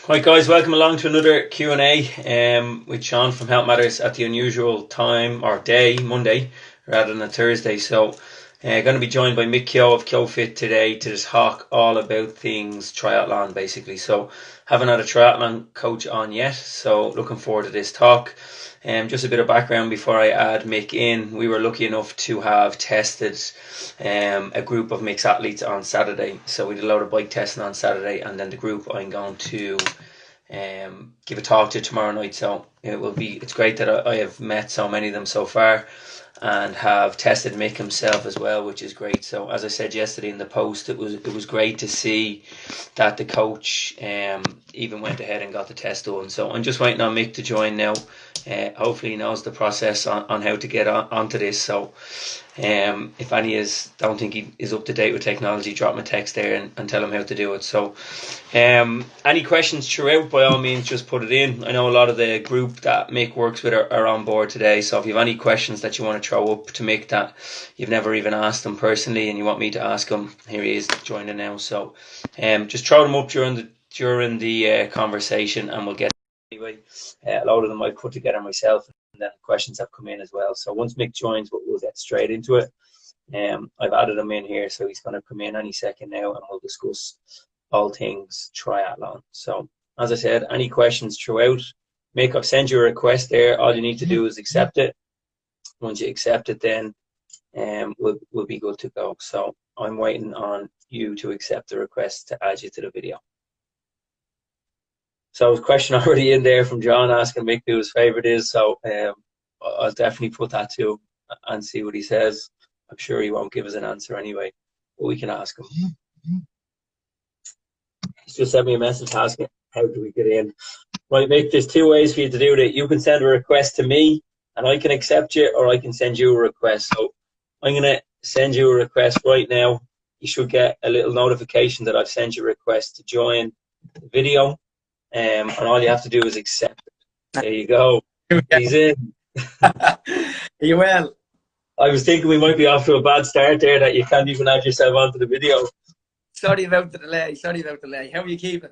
Right, guys, welcome along to another Q&A with Sean from Health Matters at the unusual time or day, Monday, rather than a Thursday. So, going to be joined by Mick Keogh of KeoghFit today to just talk all about things triathlon, basically. So, haven't had a triathlon coach on yet, so looking forward to this talk. Just a bit of background before I add Mick in. We were lucky enough to have tested a group of mixed athletes on Saturday. So we did a lot of bike testing on Saturday, and then the group I'm going to give a talk to tomorrow night. So it's great that I have met so many of them so far and have tested Mick himself as well, which is great. So as I said yesterday in the post, it was great to see that the coach even went ahead and got the test done. So I'm just waiting on Mick to join now. Hopefully he knows the process on how to get onto this. So if any don't think he is up to date with technology, drop him a text there and tell him how to do it. So any questions throughout, by all means, just put it in. I know a lot of the group that Mick works with are on board today. So if you have any questions that you want to throw up to Mick that you've never even asked him personally and you want me to ask him, here he is joining now. So just throw them up during the conversation and we'll get anyway. A lot of them I've put together myself, and then questions have come in as well. So once Mick joins, we'll get straight into it. I've added him in here, so he's going to come in any second now, and we'll discuss all things triathlon. So as I said, any questions throughout, Mick, I've sent you a request there. All you need to do is accept it. Once you accept it, then we'll be good to go. So I'm waiting on you to accept the request to add you to the video. So a question already in there from John asking Mick who his favourite is. So I'll definitely put that to him and see what he says. I'm sure he won't give us an answer anyway, but we can ask him. He's just sent me a message asking how do we get in. Right, Mick, there's two ways for you to do that. You can send a request to me and I can accept you, or I can send you a request. So I'm going to send you a request right now. You should get a little notification that I've sent you a request to join the video. And all you have to do is accept it. There you go. He's in. Are you well? I was thinking we might be off to a bad start there, that you can't even add yourself onto the video. Sorry about the delay. How are you keeping?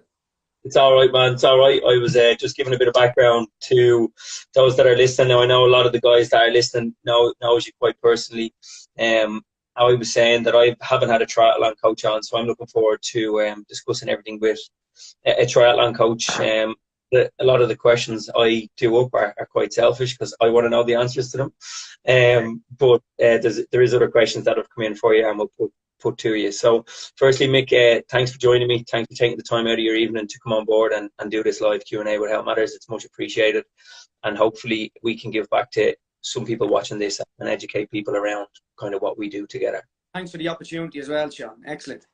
It's all right, man. It's all right. I was just giving a bit of background to those that are listening. Now, I know a lot of the guys that are listening knows you quite personally. I was saying that I haven't had a triathlon coach on, so I'm looking forward to discussing everything with a triathlon coach. A lot of the questions I do up are quite selfish because I want to know the answers to them. But there is other questions that have come in for you and we'll put to you. So firstly, Mick, thanks for joining me. Thanks for taking the time out of your evening to come on board and do this live Q&A with Health Matters. It's much appreciated. And hopefully we can give back to some people watching this and educate people around kind of what we do together. Thanks for the opportunity as well, Sean. Excellent.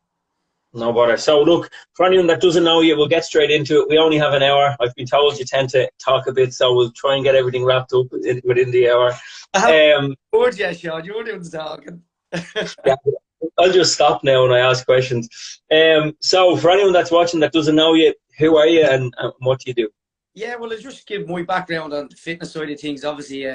No bother. So look, for anyone that doesn't know you, we'll get straight into it. We only have an hour. I've been told you tend to talk a bit, so we'll try and get everything wrapped up within the hour. Yeah, Sean, you're doing the talking. Yeah, I'll just stop now when I ask questions. So for anyone that's watching that doesn't know you, who are you and what do you do? Yeah, well, I'll just give my background on the fitness side of things. Obviously,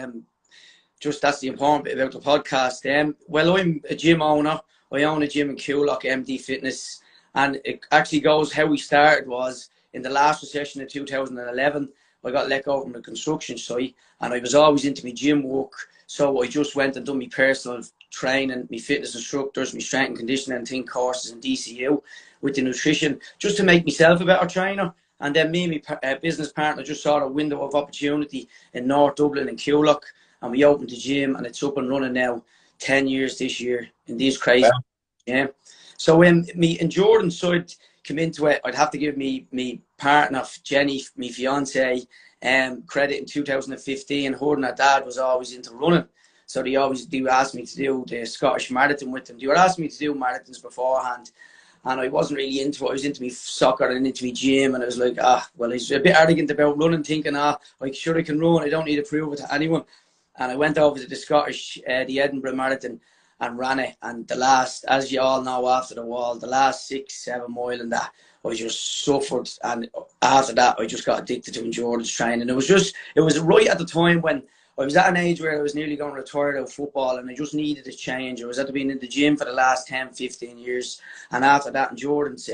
just that's the important bit about the podcast. Well, I'm a gym owner. I own a gym in Coolock, MD Fitness. And it actually goes, how we started was in the last recession of 2011, I got let go from the construction site and I was always into my gym work. So I just went and done my personal training, my fitness instructors, my strength and conditioning and thing courses in DCU with the nutrition, just to make myself a better trainer. And then me and my business partner just saw a window of opportunity in North Dublin in Coolock, and we opened the gym and it's up and running now, 10 years this year in these crazy. Wow. Yeah. So when me and Jordan's side came into it, I'd have to give me partner, Jenny, my fiance, credit in 2015. Her and her dad was always into running. So they always do ask me to do the Scottish Marathon with them. They were asking me to do marathons beforehand. And I wasn't really into it. I was into me soccer and into me gym. And I was like, well, he's a bit arrogant about running, thinking, like, sure I can run. I don't need to prove it to anyone. And I went over to the Scottish, the Edinburgh Marathon, and ran it. And the last, as you all know, after the wall, the last 6-7 mile and that, I just suffered. And after that, I just got addicted to endurance training. It was right at the time when I was at an age where I was nearly going to retire out of football and I just needed a change. I was at being in the gym for the last 10, 15 years. And after that, in Jordan's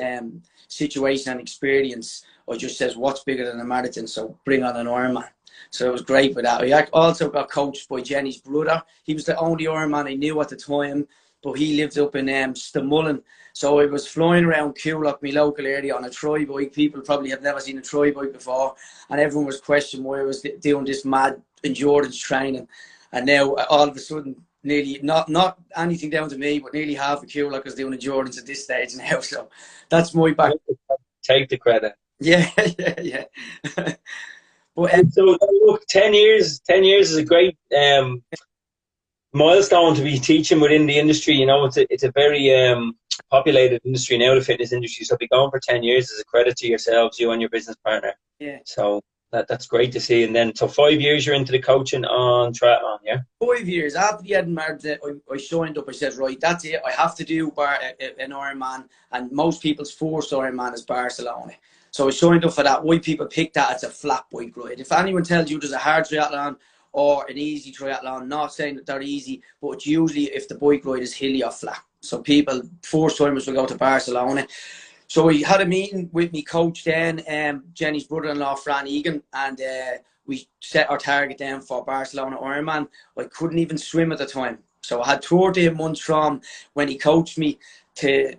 situation and experience, I just says, what's bigger than a marathon? So bring on an Ironman. So it was great for that. I also got coached by Jenny's brother. He was the only Ironman I knew at the time, but he lived up in Stamullen. So I was flying around Coolock, my local area, on a tri bike. People probably have never seen a tri bike before, and everyone was questioning why I was doing this mad endurance training. And now all of a sudden, nearly not anything down to me, but nearly half of Coolock is doing endurance at this stage now. So that's my back. Take the credit. Yeah, yeah. But so look, 10 years is a great milestone to be teaching within the industry. You know, it's a very populated industry now, the fitness industry. So be going for 10 years is a credit to yourselves, you and your business partner. Yeah. So that's great to see. And then, so 5 years you're into the coaching on triathlon, yeah? 5 years after the Edinburgh, I signed up. I said, right, that's it. I have to do an Ironman, and most people's first Ironman is Barcelona. So I signed up for that. Why people pick that? It's a flat bike ride. If anyone tells you there's a hard triathlon or an easy triathlon, not saying that they're easy, but it's usually if the bike ride is hilly or flat. So people, first timers, will go to Barcelona. So we had a meeting with me coach then, Jenny's brother-in-law, Fran Egan, and we set our target down for Barcelona Ironman. I couldn't even swim at the time. So I had 13 months from when he coached me to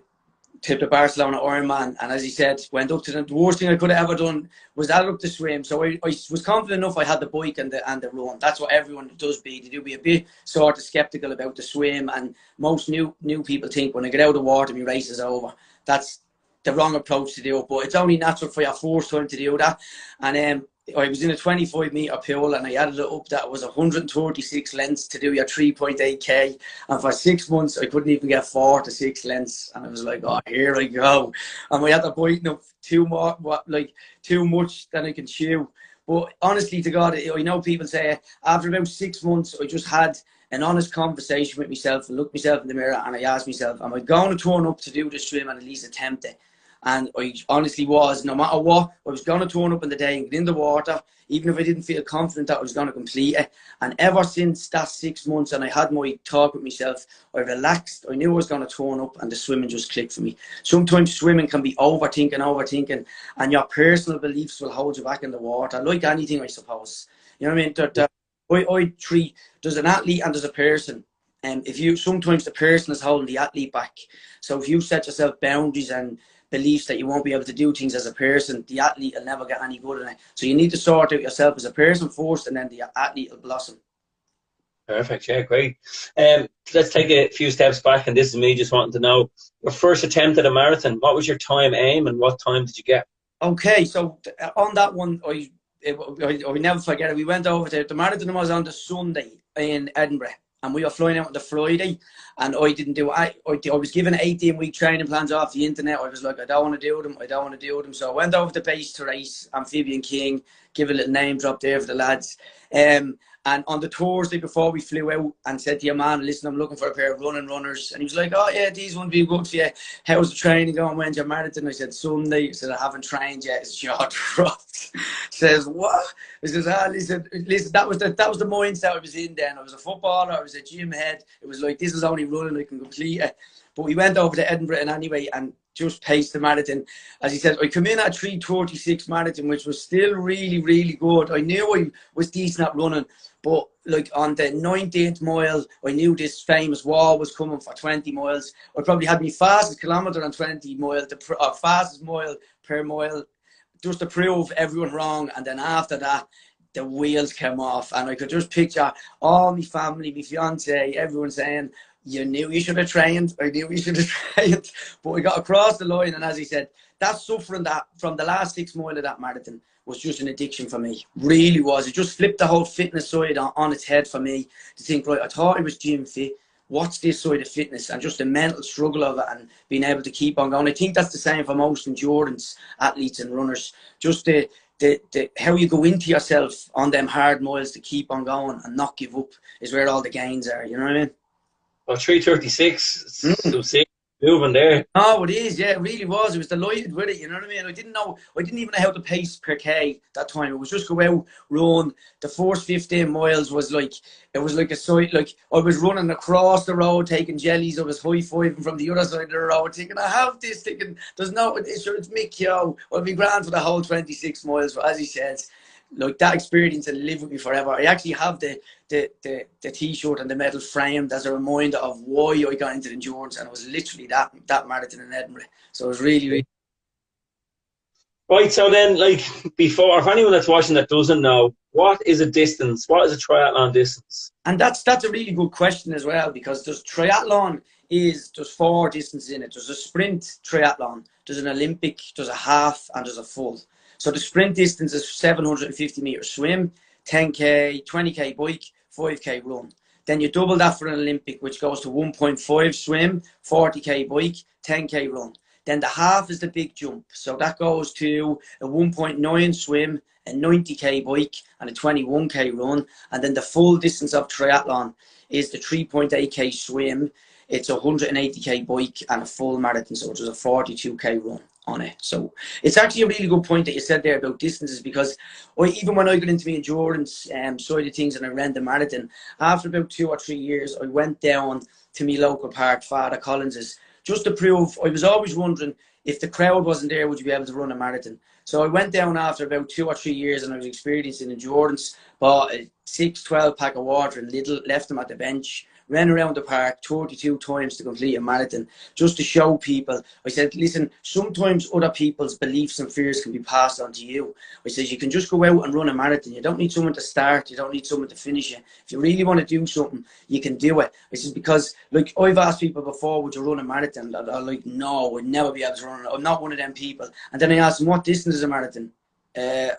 the Barcelona Ironman. And as he said, went up to the worst thing I could have ever done was that up to swim. So I was confident enough I had the bike and the run. That's what everyone does be. They do be a bit sort of skeptical about the swim. And most new people think when I get out of the water, my race is over. That's the wrong approach to do it, but it's only natural for your first time to do that. And I was in a 25-metre pool, and I added it up that it was 136 lengths to do your 3.8k, and for 6 months I couldn't even get 4 to 6 lengths, and I was like, oh, here I go. And we had to bite up too much than I can chew. But honestly to God, I know people say after about 6 months I just had an honest conversation with myself and looked myself in the mirror, and I asked myself, am I going to turn up to do the swim and at least attempt it? And I honestly was, no matter what, I was going to turn up in the day and get in the water, even if I didn't feel confident that I was going to complete it. And ever since that 6 months, and I had my talk with myself, I relaxed. I knew I was going to turn up, and the swimming just clicked for me. Sometimes swimming can be overthinking, and your personal beliefs will hold you back in the water, like anything, I suppose. You know what I mean? I treat, there's an athlete and there's a person. And sometimes the person is holding the athlete back. So if you set yourself boundaries and beliefs that you won't be able to do things as a person, the athlete will never get any good in it. So you need to sort out yourself as a person first, and then the athlete will blossom. Perfect, yeah, great. Let's take a few steps back, and this is me just wanting to know your first attempt at a marathon. What was your time aim, and what time did you get? Okay, so on that one, I never forget it. We went over there. The marathon was on the Sunday in Edinburgh, and we were flying out on the Friday, and I didn't do it. I was given 18-week training plans off the internet. I was like, I don't want to do them. So I went over the base to race Amphibian King, give a little name drop there for the lads. And on the Thursday before we flew out, and said to your man, listen, I'm looking for a pair of running runners. And he was like, oh yeah, these won't be good for you. How's the training going? When's your marathon? I said, Sunday. He said, I haven't trained yet. His jaw dropped. Says, what? He says, listen, that was the mindset I was in then. I was a footballer. I was a gym head. It was like, this is only running. I can complete it. But we went over to Edinburgh and anyway, and just paced the marathon. As he said, I come in at 3:36 marathon, which was still really, really good. I knew I was decent at running, but like on the 19th mile, I knew this famous wall was coming for 20 miles. I probably had my fastest kilometre on 20 miles, the fastest mile per mile, just to prove everyone wrong. And then after that, the wheels came off, and I could just picture all my family, my fiance, everyone saying, you knew you should have trained. I knew you should have trained. But we got across the line, and as he said, that suffering that from the last 6 miles of that marathon was just an addiction for me. Really was. It just flipped the whole fitness side on its head for me to think, right, I thought I was gym fit. What's this side of fitness? And just the mental struggle of it and being able to keep on going. I think that's the same for most endurance athletes and runners. Just the how you go into yourself on them hard miles to keep on going and not give up is where all the gains are. You know what I mean? Well, 3:36. So moving there. Oh, it is. Yeah, it really was. I was delighted with it. You know what I mean? I didn't even know how to pace per K that time. It was just go out, run. The first 15 miles was like, it was like a sight. Like, I was running across the road, taking jellies. I was high-fiving from the other side of the road, thinking, I have this, thinking, there's no, it's Mick Yo. I'll be grand for the whole 26 miles. But as he says, like that experience will live with me forever. I actually have the t-shirt and the medal framed as a reminder of why I got into endurance, and it was literally that marathon in Edinburgh. So it was really. Right, so then, like, before, for anyone that's watching that doesn't know, what is a distance? What is a triathlon distance? And that's a really good question as well, because there's 4 distances in it. There's a sprint triathlon, there's an Olympic, there's a half, and there's a full. So the sprint distance is 750 meters swim, 10k, 20k bike, 5k run. Then you double that for an Olympic, which goes to 1.5 swim, 40k bike, 10k run. Then the half is the big jump. So that goes to a 1.9 swim, a 90k bike, and a 21k run. And then the full distance of triathlon is the 3.8k swim. It's a 180k bike and a full marathon. So it's a 42k run on it. So it's actually a really good point that you said there about distances, because even when I got into the endurance side of things and I ran the marathon, after about 2 or 3 years, I went down to my local park, Father Collins's, just to prove. I was always wondering, if the crowd wasn't there, would you be able to run a marathon? So I went down after about 2 or 3 years, and I was experiencing endurance, bought a 6-12 pack of water and Lidl, left them at the bench, ran around the park 32 times to complete a marathon, just to show people. I said, listen, sometimes other people's beliefs and fears can be passed on to you. I said, you can just go out and run a marathon. You don't need someone to start. You don't need someone to finish it. If you really want to do something, you can do it. I said, because, like, I've asked people before, would you run a marathon? And they're like, no, I'd never be able to run it. I'm not one of them people. And then I asked them, what distance is a marathon? I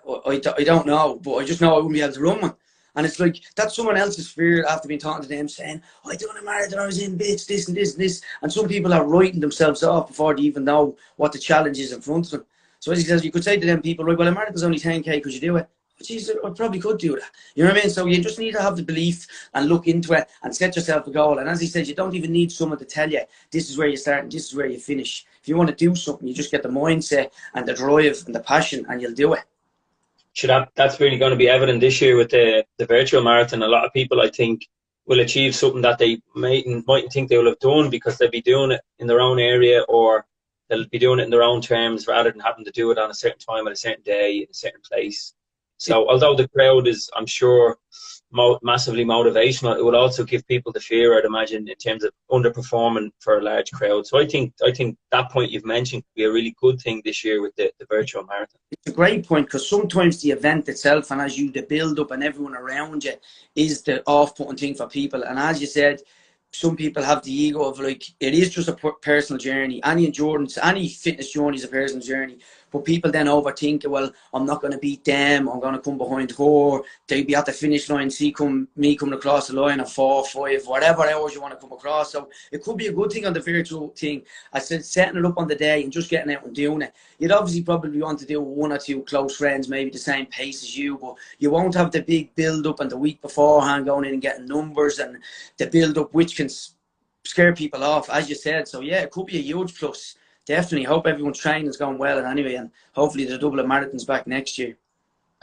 don't know, but I just know I wouldn't be able to run one. And it's like, that's someone else's fear after being talking to them, saying, I done a marathon, I was in bits, this and this and this. And some people are writing themselves off before they even know what the challenge is in front of them. So as he says, you could say to them people, right, well, a marathon's only 10k, could you do it? But geez, I probably could do that. You know what I mean? So you just need to have the belief and look into it and set yourself a goal. And as he says, you don't even need someone to tell you, this is where you start and this is where you finish. If you want to do something, you just get the mindset and the drive and the passion, and you'll do it. So that's really going to be evident this year with the virtual marathon. A lot of people, I think, will achieve something that they mightn't think they will have done, because they'll be doing it in their own area, or they'll be doing it in their own terms, rather than having to do it on a certain time, at a certain day, in a certain place. So although the crowd is, I'm sure, massively motivational, it would also give people the fear, I'd imagine, in terms of underperforming for a large crowd. So I think that point you've mentioned could be a really good thing this year with the virtual marathon. It's a great point, because sometimes the event itself, and as you, the build up and everyone around you, is the off-putting thing for people. And as you said, some people have the ego of, like, it is just a personal journey. Any endurance, any fitness journey is a personal journey. But people then overthink it. Well, I'm not going to beat them. I'm going to come behind her. They'll be at the finish line, me coming across the line at 4, 5, whatever hours you want to come across. So it could be a good thing on the virtual thing. I said, setting it up on the day and just getting out and doing it. You'd obviously probably want to do 1 or 2 close friends, maybe the same pace as you, but you won't have the big build up and the week beforehand going in and getting numbers and the build up, which can scare people off, as you said. So yeah, it could be a huge plus. Definitely. Hope everyone's training is going well, and anyway, and hopefully the double of marathons back next year.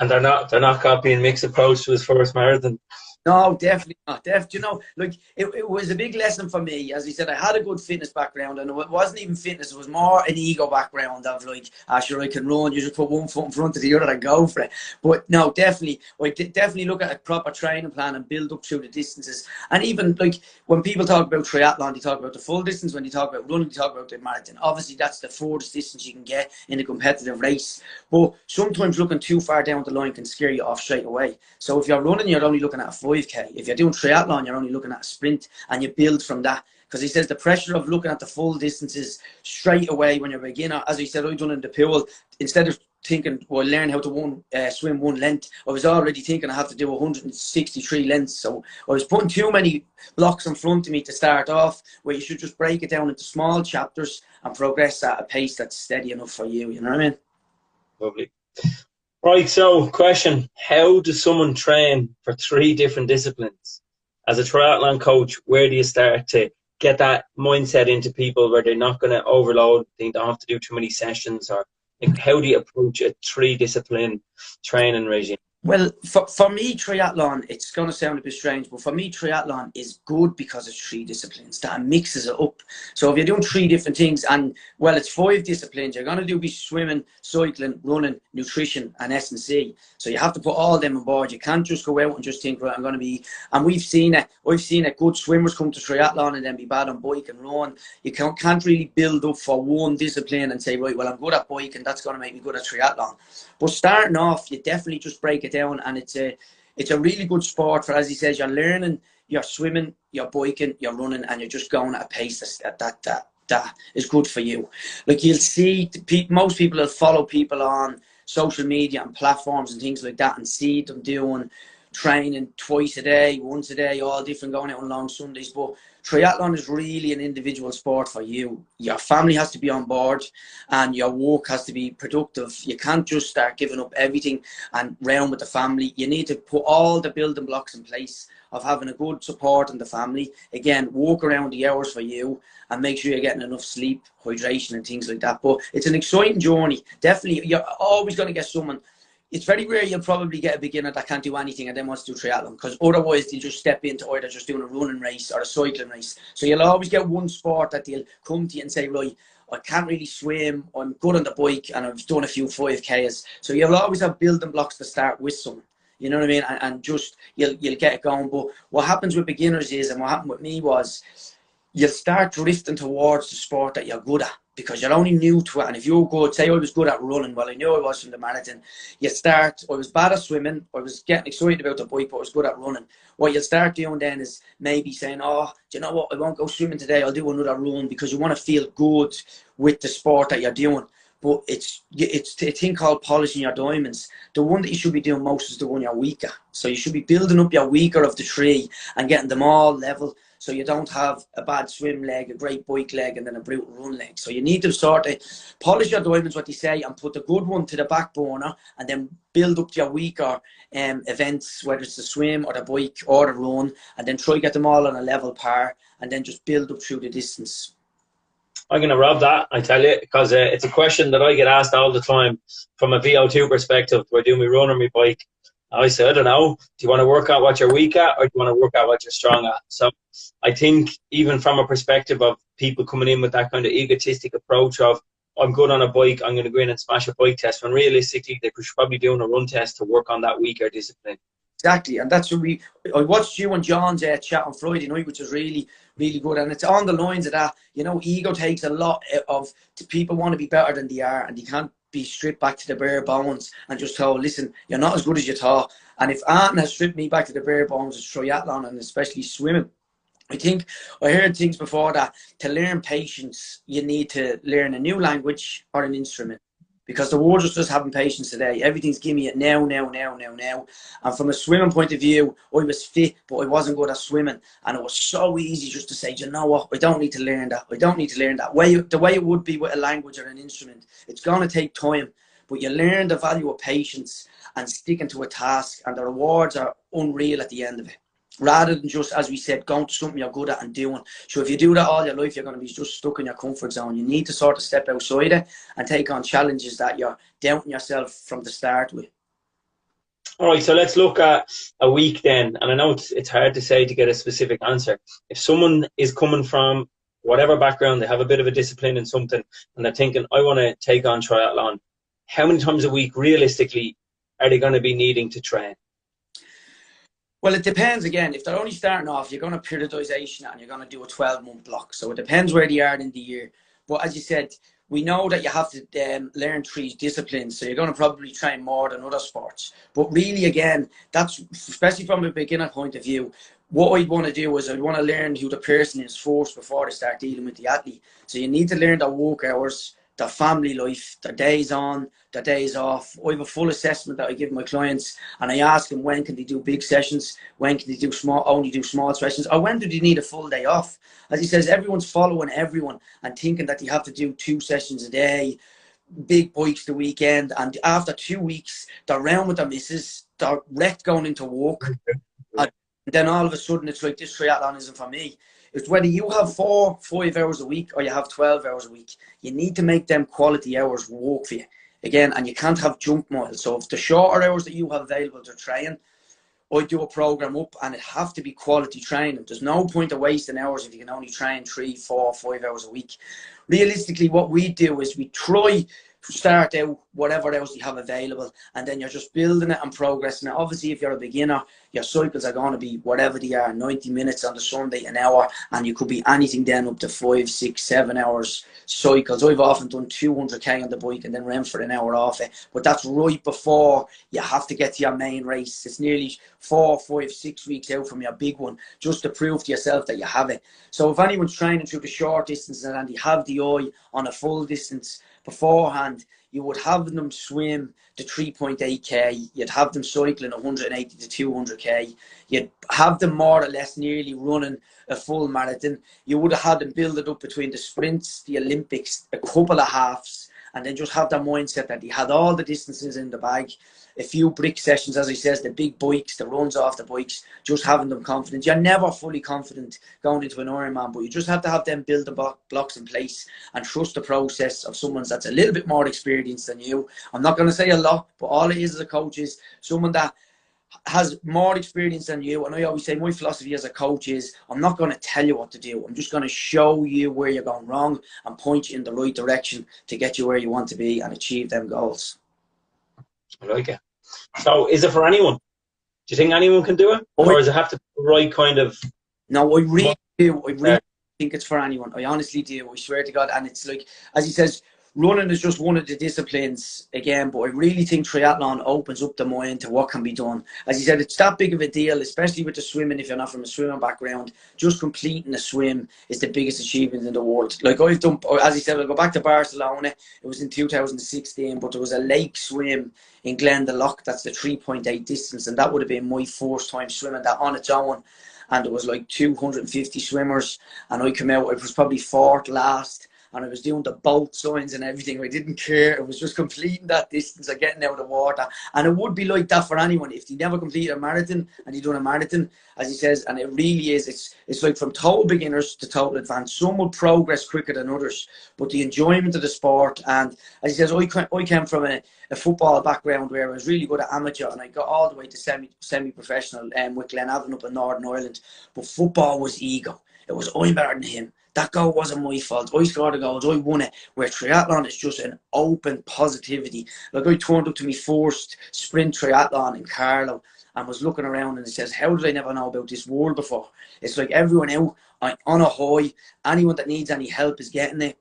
And they're not copying Mick's approach to his first marathon. No, definitely not. You know, like, it was a big lesson for me. As he said, I had a good fitness background, and it wasn't even fitness. It was more an ego background of, like, sure, I can run. You just put one foot in front of the other and go for it. But no, definitely, I definitely look at a proper training plan and build up through the distances. And even, like, when people talk about triathlon, they talk about the full distance. When they talk about running, they talk about the marathon. Obviously, that's the furthest distance you can get in a competitive race. But sometimes looking too far down the line can scare you off straight away. So if you're running, you're only looking at a 5k. If you're doing triathlon, you're only looking at a sprint, and you build from that. Because he says the pressure of looking at the full distances straight away when you're a beginner, as he said, I've done in the pool, instead of thinking, well, learn how to swim 1 length, I was already thinking I have to do 163 lengths. So I was putting too many blocks in front of me to start off, where you should just break it down into small chapters and progress at a pace that's steady enough for you. You know what I mean? Lovely. Right, so question, how does someone train for 3 different disciplines? As a triathlon coach, where do you start to get that mindset into people where they're not going to overload, they don't have to do too many sessions, or like, how do you approach a 3 discipline training regime? Well, for me, triathlon, it's going to sound a bit strange, but for me, triathlon is good because it's 3 disciplines that mixes it up. So if you're doing 3 different things, and well, it's 5 disciplines, you're going to be swimming, cycling, running, nutrition, and S&C. So you have to put all them on board. You can't just go out and just think, right, I'm going to be, and we've seen it. I've seen it. Good swimmers come to triathlon and then be bad on bike and run. You can't really build up for one discipline and say, right, well, I'm good at bike and that's going to make me good at triathlon. But starting off, you definitely just break it down, and it's a really good sport for, as he says, you're learning, you're swimming, you're biking, you're running, and you're just going at a pace that is good for you. Like, you'll see most people will follow people on social media and platforms and things like that and see them doing training twice a day, once a day, all different, going out on long Sundays. But triathlon is really an individual sport for you. Your family has to be on board and your work has to be productive. You can't just start giving up everything and round with the family. You need to put all the building blocks in place of having a good support in the family. Again, walk around the hours for you and make sure you're getting enough sleep, hydration and things like that. But it's an exciting journey. Definitely, you're always going to get someone. It's very rare you'll probably get a beginner that can't do anything and then wants to do triathlon, because otherwise they'll just step into either just doing a running race or a cycling race. So you'll always get one sport that they'll come to you and say, right, I can't really swim, I'm good on the bike, and I've done a few 5Ks. So you'll always have building blocks to start with someone. You know what I mean? And just, you'll get it going. But what happens with beginners is, and what happened with me was, you'll start drifting towards the sport that you're good at, because you're only new to it. And if you're good, say I was good at running, well, I knew I was from the marathon. I was bad at swimming, I was getting excited about the bike, but I was good at running. What you'll start doing then is maybe saying, oh, do you know what, I won't go swimming today, I'll do another run, because you want to feel good with the sport that you're doing. But it's a thing called polishing your diamonds. The one that you should be doing most is the one you're weak at. So you should be building up your weaker of the 3 and getting them all level, so you don't have a bad swim leg, a great bike leg, and then a brutal run leg. So you need to sort of polish your diamonds, what they say, and put the good one to the back burner, and then build up your weaker events, whether it's the swim or the bike or the run, and then try to get them all on a level par, and then just build up through the distance. I'm going to rob that, I tell you, because it's a question that I get asked all the time from a VO2 perspective. Do I do my run or my bike? I said, I don't know. Do you want to work out what you're weak at, or do you want to work out what you're strong at? So I think even from a perspective of people coming in with that kind of egotistic approach of, I'm good on a bike, I'm going to go in and smash a bike test, when realistically they should probably be doing a run test to work on that weaker discipline. Exactly, and that's what I watched you and John's chat on Friday night, which was really, really good. And it's on the lines of that, you know, ego takes a lot of, people want to be better than they are, and they can't be stripped back to the bare bones and just told, listen, you're not as good as you thought. And if Anton has stripped me back to the bare bones of triathlon, and especially swimming, I think I heard things before that to learn patience, you need to learn a new language or an instrument. Because the world just having patience today. Everything's giving me it now. And from a swimming point of view, I was fit, but I wasn't good at swimming. And it was so easy just to say, you know what, I don't need to learn that. The way it would be with a language or an instrument. It's going to take time, but you learn the value of patience and sticking to a task, and the rewards are unreal at the end of it. Rather than just, as we said, going to something you're good at and doing. So if you do that all your life, you're going to be just stuck in your comfort zone. You need to sort of step outside it and take on challenges that you're doubting yourself from the start with. All right, so let's look at a week then. And I know it's hard to say to get a specific answer. If someone is coming from whatever background, they have a bit of a discipline in something, and they're thinking, I want to take on triathlon, how many times a week realistically are they going to be needing to train? Well, it depends again. If they're only starting off, you're going to periodization and you're going to do a 12-month block. So it depends where they are in the year. But as you said, we know that you have to learn 3 disciplines. So you're going to probably train more than other sports. But really, again, that's especially from a beginner point of view. What I'd want to do is I'd want to learn who the person is first before they start dealing with the athlete. So you need to learn their work hours, their family life, their days on, their days off. I have a full assessment that I give my clients, and I ask them, when can they do big sessions, when can they do only do small sessions, or when do they need a full day off? As he says, everyone's following everyone and thinking that they have to do 2 sessions a day, big bikes the weekend, and after 2 weeks they're round with their missus, they're wrecked going into work, and then all of a sudden it's like, this triathlon isn't for me. It's whether you have 4-5 hours a week or you have 12 hours a week. You need to make them quality hours work for you. Again, and you can't have junk miles. So if the shorter hours that you have available to train, I do a program up and it have to be quality training. There's no point of wasting hours if you can only train 3, 4, 5 hours a week. Realistically, what we do is we try to start out whatever else you have available, and then you're just building it and progressing it. Obviously, if you're a beginner, your cycles are going to be whatever they are, 90 minutes on the Sunday, an hour, and you could be anything then up to 5, 6, 7 hours cycles. I've often done 200k on the bike and then ran for an hour off it, but that's right before you have to get to your main race. It's nearly 4, 5, 6 weeks out from your big one, just to prove to yourself that you have it. So if anyone's training through the short distances and they have the eye on a full distance beforehand, you would have them swim the 3.8k, you'd have them cycling 180 to 200k, you'd have them more or less nearly running a full marathon. You would have had them build it up between the sprints, the Olympics, a couple of halves, and then just have that mindset that they had all the distances in the bag. A few brick sessions, as I says, the big bikes, the runs off the bikes, just having them confident. You're never fully confident going into an Ironman, but you just have to have them building blocks in place and trust the process of someone that's a little bit more experienced than you. I'm not going to say a lot, but all it is as a coach is someone that has more experience than you. And I always say my philosophy as a coach is I'm not going to tell you what to do. I'm just going to show you where you're going wrong and point you in the right direction to get you where you want to be and achieve them goals. I like it. So is it for anyone? Do you think anyone can do it? Or does it have to be the right kind of... No, I really do. I really think it's for anyone. I honestly do. I swear to God. And it's like, as he says, running is just one of the disciplines again, but I really think triathlon opens up the mind to what can be done. As you said, it's that big of a deal, especially with the swimming. If you're not from a swimming background, just completing a swim is the biggest achievement in the world. Like I've done, as he said, I'll go back to Barcelona. It was in 2016, but there was a lake swim in Glendalough. That's the 3.8 distance, and that would have been my first time swimming that on its own. And there was like 250 swimmers, and I came out, I was probably fourth last. And I was doing the boat signs and everything. I didn't care. It was just completing that distance of getting out of the water. And it would be like that for anyone. If they never completed a marathon and they done a marathon, as he says, and it really is, it's like from total beginners to total advanced. Some will progress quicker than others, but the enjoyment of the sport. And as he says, I came from a football background where I was really good at amateur, and I got all the way to semi-professional with Glenavon up in Northern Ireland. But football was ego. It was I'm better than him. That goal wasn't my fault. I scored the goals. I won it. Where triathlon is just an open positivity. Like I turned up to my first sprint triathlon in Carlow and was looking around and it says, how did I never know about this world before? It's like everyone out on a high. Anyone that needs any help is getting it.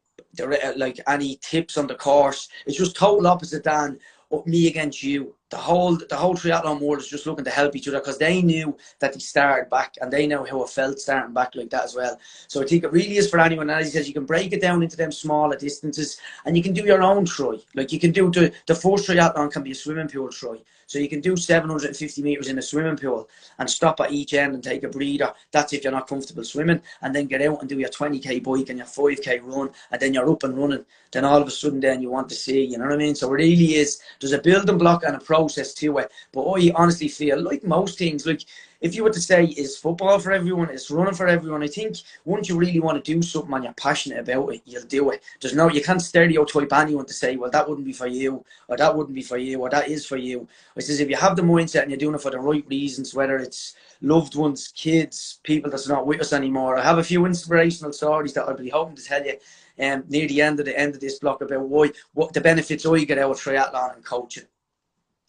Like any tips on the course. It's just total opposite than me against you. The whole triathlon world is just looking to help each other because they knew that they started back and they know how it felt starting back like that as well. So I think it really is for anyone. And as he says, you can break it down into them smaller distances and you can do your own try. Like you can do the first triathlon can be a swimming pool try. So you can do 750 meters in a swimming pool and stop at each end and take a breather. That's if you're not comfortable swimming, and then get out and do your 20k bike and your 5k run, and then you're up and running. Then all of a sudden then you want to see, you know what I mean? So it really is, there's a building block and a process to it. But I honestly feel like most things, like if you were to say, is football for everyone, is running for everyone, I think once you really want to do something and you're passionate about it, you'll do it. You can't stereotype anyone to say, well, that wouldn't be for you, or that wouldn't be for you, or that is for you. I says, if you have the mindset and you're doing it for the right reasons, whether it's loved ones, kids, people that's not with us anymore. I have a few inspirational stories that I'll be hoping to tell you near the end of this block about what the benefits I get out of triathlon and coaching.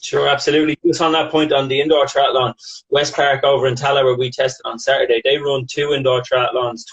Sure, absolutely. Just on that point on the indoor triathlon, West Park over in Tala, where we tested on Saturday, they run 2 indoor triathlons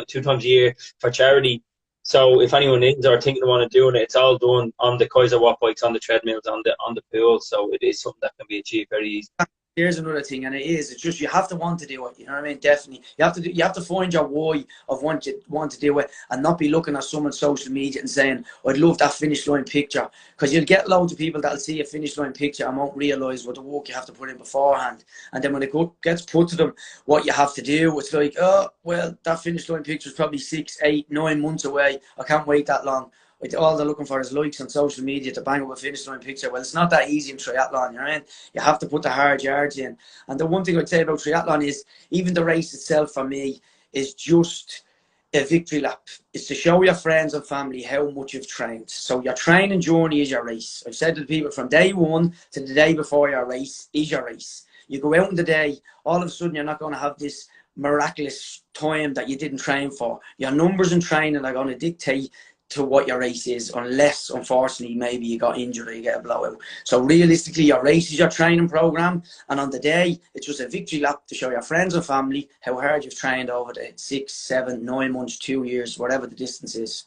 two times a year for charity. So if anyone is or thinking they want to do it, it's all done on the Kaiser Watt bikes, on the treadmills, on the pool. So it is something that can be achieved very easily. Here's another thing, and it's just you have to want to do it. You know what I mean? Definitely, you have to find your why of want to do it, and not be looking at someone's social media and saying, "I'd love that finish line picture," because you'll get loads of people that'll see a finish line picture and won't realise what the work you have to put in beforehand. And then when it gets put to them, what you have to do, it's like, oh well, that finish line picture is probably 6, 8, 9 months away. I can't wait that long. All they're looking for is likes on social media to bang up a finish line picture. Well, it's not that easy in triathlon, you know what I mean? You have to put the hard yards in. And the one thing I'd say about triathlon is even the race itself for me, is just a victory lap. It's to show your friends and family how much you've trained. So your training journey is your race. I've said to the people, from day one to the day before your race is your race. You go out in the day, all of a sudden you're not going to have this miraculous time that you didn't train for. Your numbers in training are going to dictate to what your race is, unless unfortunately maybe you got injured or you get a blowout. So realistically, your race is your training program, and on the day it's just a victory lap to show your friends and family how hard you've trained over the 6, 7, 9 months, 2 years, whatever the distance is.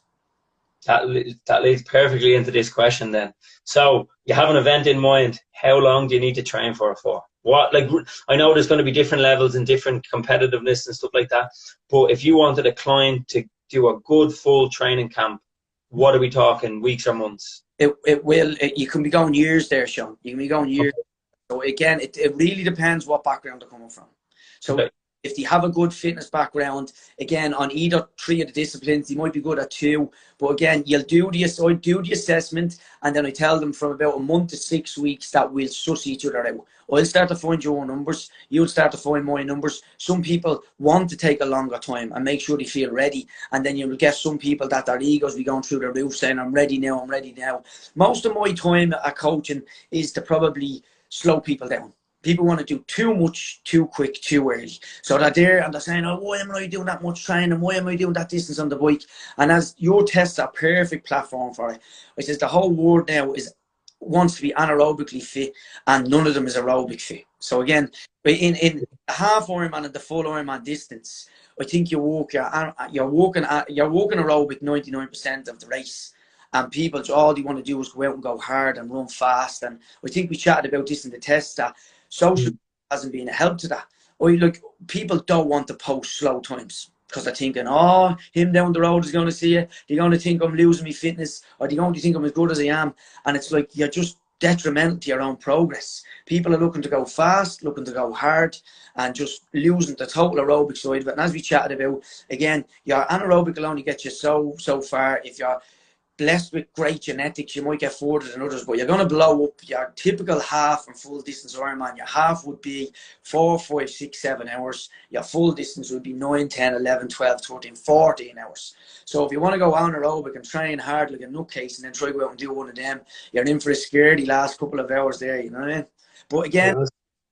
That leads perfectly into this question then. So you have an event in mind. How long do you need to train for it for? What, like, I know there's going to be different levels and different competitiveness and stuff like that, but if you wanted a client to do a good full training camp, what are we talking, weeks or months? You can be going years there, Sean. You can be going years. Okay. So again, it really depends what background they're coming from. So okay. If they have a good fitness background, again, on either 3 of the disciplines, they might be good at 2. But again, I do the assessment, and then I tell them from about a month to 6 weeks that we'll suss each other out. I'll start to find your numbers. You'll start to find my numbers. Some people want to take a longer time and make sure they feel ready. And then you'll get some people that their egos be going through the roof saying, I'm ready now, I'm ready now. Most of my time at coaching is to probably slow people down. People want to do too much, too quick, too early. So they're there and they're saying, oh, why am I doing that much training? Why am I doing that distance on the bike? And as your tests are a perfect platform for it, I says the whole world now wants to be anaerobically fit, and none of them is aerobic fit. So again, in the half Ironman and the full Ironman distance, I think you're walking aerobic 99% of the race. And people, all they want to do is go out and go hard and run fast. And I think we chatted about this in the test that social hasn't been a help to that. People don't want to post slow times because they're thinking, oh, him down the road is going to see it. They're going to think I'm losing my fitness, or they're going to think I'm as good as I am. And it's like you're just detrimental to your own progress. People are looking to go fast, looking to go hard, and just losing the total aerobic side of it. And as we chatted about, again, your anaerobic will only get you so far. If you're blessed with great genetics, you might get further than others, but you're going to blow up your typical half and full distance Ironman. Your half would be 4, 5, 6, 7 hours. Your full distance would be 9, 10, 11, 12, 13, 14 hours. So if you want to go anaerobic and train hard like a nutcase and then try to go out and do one of them, you're in for a scaredy last couple of hours there, you know what I mean? But again,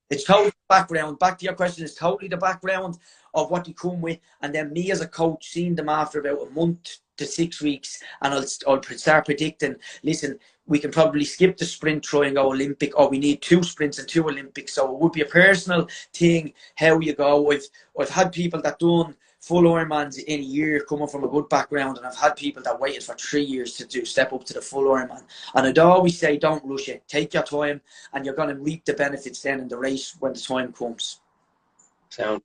it's totally the background. Back to your question, it's totally the background of what you come with. And then me as a coach, seeing them after about a month to 6 weeks, and I'll start predicting, listen, we can probably skip the sprint, try and go Olympic, or we need 2 sprints and 2 Olympics. So it would be a personal thing how you go. I've had people that done full Ironmans in a year coming from a good background, and I've had people that waited for 3 years to step up to the full Ironman. And I'd always say, don't rush it. Take your time, and you're going to reap the benefits then in the race when the time comes. Sound.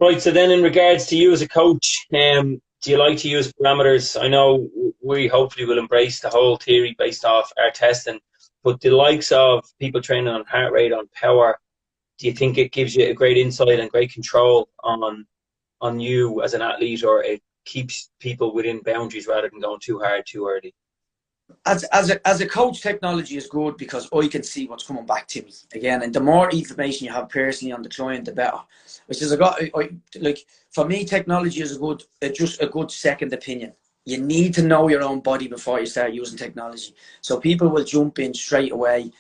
Right, so then in regards to you as a coach, do you like to use parameters? I know we hopefully will embrace the whole theory based off our testing, but the likes of people training on heart rate, on power, do you think it gives you a great insight and great control on you as an athlete, or it keeps people within boundaries rather than going too hard too early? As a coach, technology is good because I can see what's coming back to me again, and the more information you have personally on the client, the better. Which is for me, technology is just a good second opinion. You need to know your own body before you start using technology. So people will jump in straight away,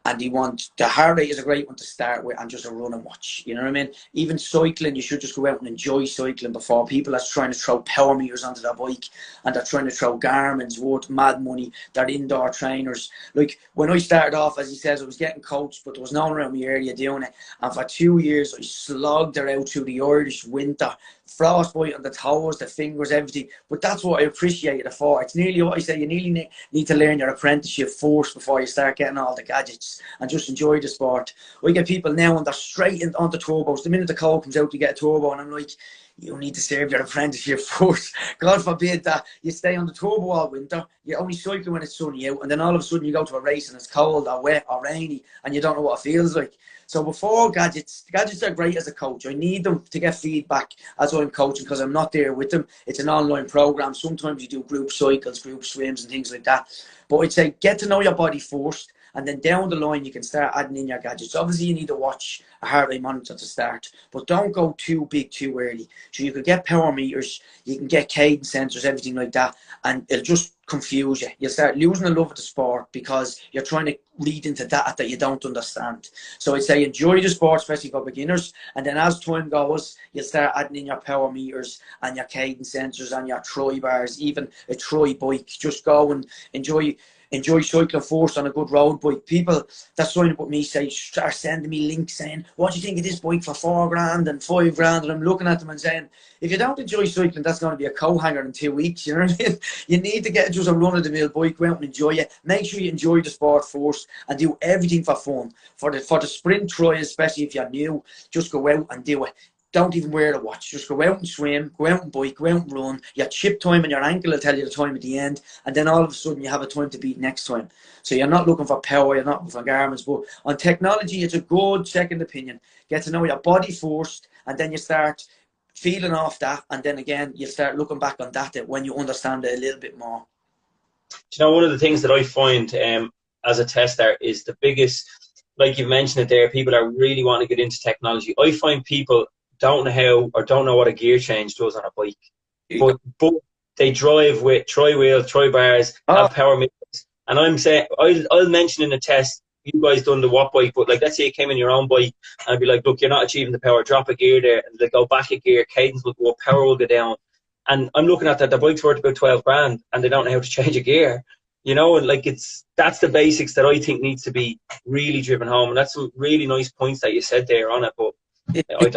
and the heart rate is a great one to start with, and just a run and watch. You know what I mean? Even cycling, you should just go out and enjoy cycling before people are trying to throw power meters onto their bike, and they're trying to throw Garmin's worth mad money. They're indoor trainers. Like when I started off, as he says, I was getting coached, but there was no one around my area doing it. And for 2 years, I slogged her out through the Irish winter. Frostbite on the toes, the fingers, everything. But that's what I appreciate it for. It's nearly what I say, you nearly need to learn your apprenticeship first before you start getting all the gadgets and just enjoy the sport. I get people now and they're straight onto turbos. The minute the call comes out, you get a turbo, and I'm like, you need to serve your apprenticeship first. God forbid that you stay on the turbo all winter. You only cycle when it's sunny out, and then all of a sudden you go to a race and it's cold or wet or rainy and you don't know what it feels like. So before gadgets are great as a coach. I need them to get feedback as I'm coaching because I'm not there with them. It's an online program. Sometimes you do group cycles, group swims and things like that. But I'd say get to know your body first, and then down the line you can start adding in your gadgets. Obviously you need to watch a heart rate monitor to start, but don't go too big too early. So you could get power meters, you can get cadence sensors, everything like that, and it'll just confuse you. You'll start losing the love of the sport because you're trying to read into that you don't understand. So I'd say enjoy the sport, especially for beginners, and then as time goes, you'll start adding in your power meters and your cadence sensors and your tri bars, even a tri bike. Just go and enjoy cycling first on a good road bike. People that sign up with me are sending me links saying, what do you think of this bike for $4,000 and $5,000? And I'm looking at them and saying, if you don't enjoy cycling, that's going to be a coat hanger in 2 weeks. You know what I mean? You need to get just a run-of-the-mill bike, go out and enjoy it. Make sure you enjoy the sport first and do everything for fun. For the sprint try, especially if you're new, just go out and do it. Don't even wear the watch. Just go out and swim, go out and bike, go out and run. Your chip time and your ankle will tell you the time at the end. And then all of a sudden you have a time to beat next time. So you're not looking for power, you're not looking for garments. But on technology, it's a good second opinion. Get to know your body first, and then you start feeling off that. And then again, you start looking back on that when you understand it a little bit more. Do you know, one of the things that I find as a tester is the biggest, like you mentioned it there, people are really wanting to get into technology. I find people don't know how or don't know what a gear change does on a bike, but they drive with tri-wheels, tri-bars, have power meters, and I'm saying I'll mention in a test you guys done the what bike, but like let's say you came in your own bike and I'd be like, look, you're not achieving the power, drop a gear there, and they go back a gear, cadence will go up, power will go down, and I'm looking at that, the bike's worth about 12 grand and they don't know how to change a gear, you know, and like that's the basics that I think needs to be really driven home, and that's some really nice points that you said there on it, but I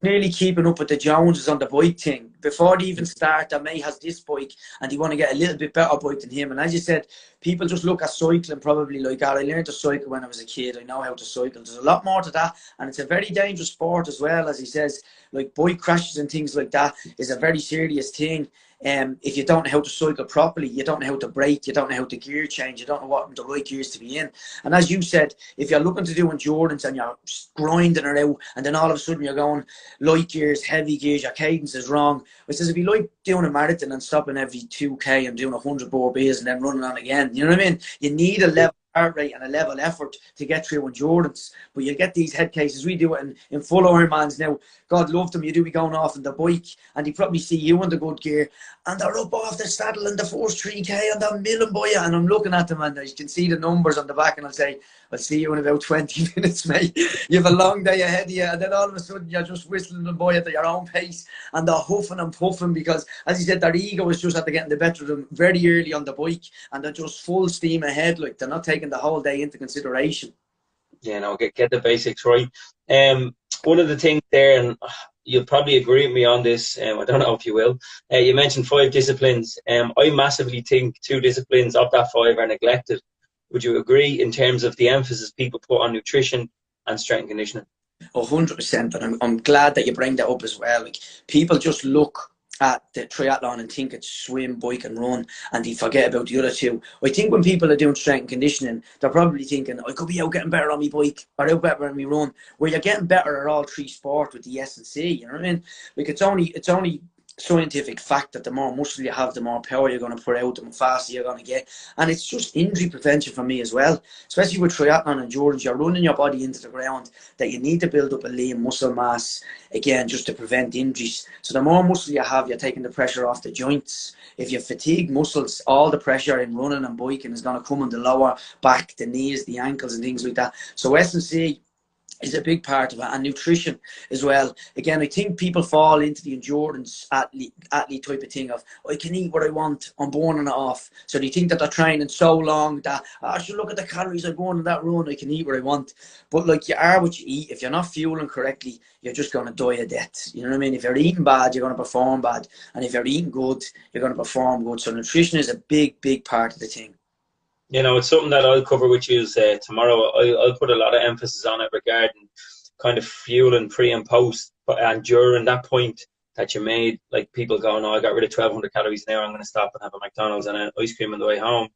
nearly keeping up with the Joneses on the bike thing. Before they even start, that May has this bike and they want to get a little bit better bike than him. And as you said, people just look at cycling probably like, I learned to cycle when I was a kid. I know how to cycle. There's a lot more to that. And it's a very dangerous sport as well, as he says. Like bike crashes and things like that is a very serious thing. If you don't know how to cycle properly, you don't know how to brake, you don't know how to gear change, you don't know what the right gears to be in. And as you said, if you're looking to do endurance and you're grinding it out, and then all of a sudden you're going light gears, heavy gears, your cadence is wrong. It says if you like doing a marathon and stopping every 2K and doing 100 burpees and then running on again, you know what I mean? You need a level heart rate and a level effort to get through endurance, but you get these head cases. We do it in full Ironmans now. God love them. You do be going off on the bike and they probably see you in the good gear and they're up off the saddle in the first 3K and they're milling by you, and I'm looking at them and I can see the numbers on the back and I'll say, I'll see you in about 20 minutes, mate. You have a long day ahead of you, and then all of a sudden you're just whistling them by at your own pace and they're huffing and puffing because, as you said, their ego is just at the getting the better of them very early on the bike, and they're just full steam ahead. Like, they're not taking the whole day into consideration. Yeah, no, get the basics right. One of the things there, and you'll probably agree with me on this, I don't know if you will, you mentioned 5 disciplines. I massively think 2 disciplines of that 5 are neglected. Would you agree in terms of the emphasis people put on nutrition and strength and conditioning? 100%, and I'm glad that you bring that up as well. Like, people just look at the triathlon and think it's swim, bike and run, and they forget about the other 2. I think when people are doing strength and conditioning, they're probably thinking, I could be out getting better on my bike or out better on my run, where you're getting better at all 3 sports with the S&C, you know what I mean? Like, it's only scientific fact that the more muscle you have, the more power you're going to put out, the faster you're going to get. And it's just injury prevention for me as well, especially with triathlon and endurance. You're running your body into the ground, that you need to build up a lean muscle mass again just to prevent injuries. So the more muscle you have, you're taking the pressure off the joints. If you fatigue muscles, all the pressure in running and biking is going to come on the lower back, the knees, the ankles and things like that. So S&C is a big part of it, and nutrition as well. Again, I think people fall into the endurance athlete type of thing of, I can eat what I want, I'm burning it off. So they think that they're training so long that, I should look at the calories I'm burning that run, I can eat what I want. But like, you are what you eat. If you're not fueling correctly, you're just going to die of death. You know what I mean? If you're eating bad, you're going to perform bad. And if you're eating good, you're going to perform good. So nutrition is a big, big part of the thing. You know, it's something that I'll cover with you tomorrow. I'll put a lot of emphasis on it regarding kind of fueling pre and post, and during that point that you made, like people going, I got rid of 1,200 calories now, I'm going to stop and have a McDonald's and an ice cream on the way home.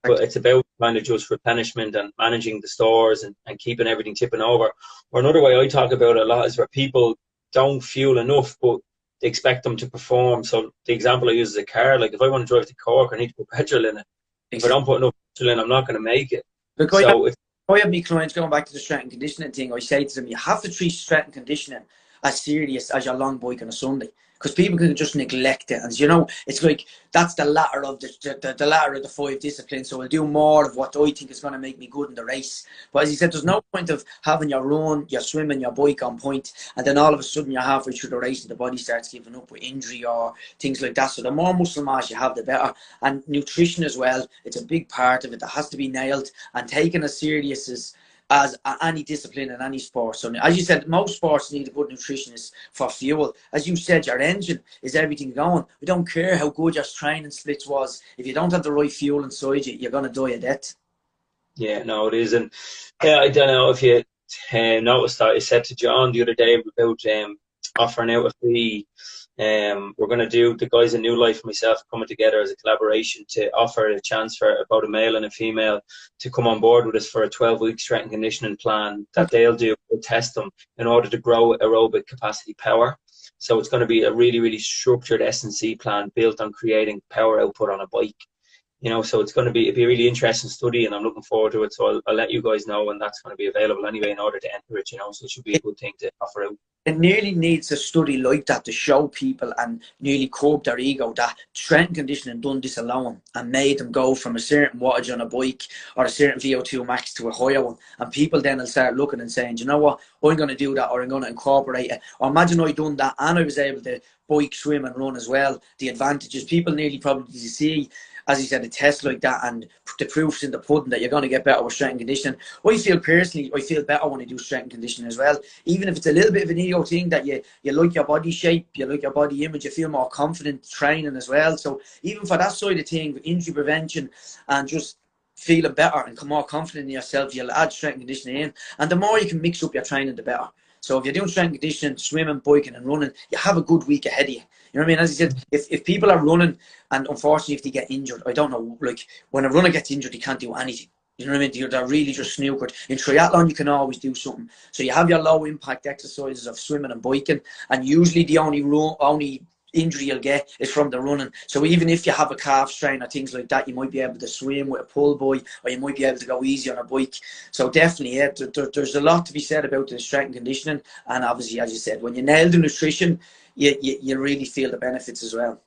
But it's about kind of just replenishment and managing the stores and keeping everything tipping over. Or another way I talk about it a lot is where people don't fuel enough, but they expect them to perform. So the example I use is a car. Like, if I want to drive to Cork, I need to put petrol in it. If I don't put enough petrol in, I'm not going to make it. Look, So if I have my clients going back to the strength and conditioning thing. I say to them, you have to treat strength and conditioning as serious as your long bike on a Sunday, because people can just neglect it. And you know, it's like that's the latter of the latter of the 5 disciplines. So I'll do more of what I think is going to make me good in the race. But as you said, there's no point of having your run, your swimming, your bike on point, and then all of a sudden you're halfway through the race and the body starts giving up with injury or things like that. So the more muscle mass you have, the better. And nutrition as well, it's a big part of it that has to be nailed and taken as serious as any discipline in any sport. So as you said, most sports need a good nutritionist for fuel. As you said, your engine is everything going. We don't care how good your training splits was. If you don't have the right fuel inside you, you're going to die of death. yeah, no, it is. And yeah, I don't know if you noticed that I said to John the other day about offering out a free. We're going to do, the guys in New Life and myself coming together as a collaboration to offer a chance for about a male and a female to come on board with us for a 12-week strength and conditioning plan that they'll do. We'll test them in order to grow aerobic capacity power. So it's going to be a really, really structured S&C plan built on creating power output on a bike. You know, so it'd be a really interesting study, and I'm looking forward to it. So I'll let you guys know when that's going to be available anyway in order to enter it, you know, so it should be a good thing to offer out. It nearly needs a study like that to show people and nearly curb their ego that strength and conditioning done this alone and made them go from a certain wattage on a bike or a certain VO2 max to a higher one. And people then will start looking and saying, you know what, I'm going to do that, or I'm going to incorporate it. Or imagine I done that and I was able to bike, swim and run as well. The advantages, people nearly probably see, as you said, a test like that and the proof's in the pudding that you're going to get better with strength and conditioning. I feel personally, I feel better when I do strength and conditioning as well. Even if it's a little bit of an ego thing that you like your body shape, you like your body image, you feel more confident training as well. So even for that side of thing, injury prevention and just feeling better and more confident in yourself, you'll add strength and conditioning in. And the more you can mix up your training, the better. So if you're doing strength and conditioning, swimming, biking and running, you have a good week ahead of you. You know what I mean? As I said, if people are running and unfortunately if they get injured, I don't know, like when a runner gets injured, he can't do anything. You know what I mean? They're really just snookered. In triathlon, you can always do something. So you have your low impact exercises of swimming and biking, and usually the only injury you'll get is from the running. So even if you have a calf strain or things like that, you might be able to swim with a pull buoy, or you might be able to go easy on a bike. So definitely, yeah, there's a lot to be said about the strength and conditioning. And obviously, as you said, when you nail the nutrition, you really feel the benefits as well.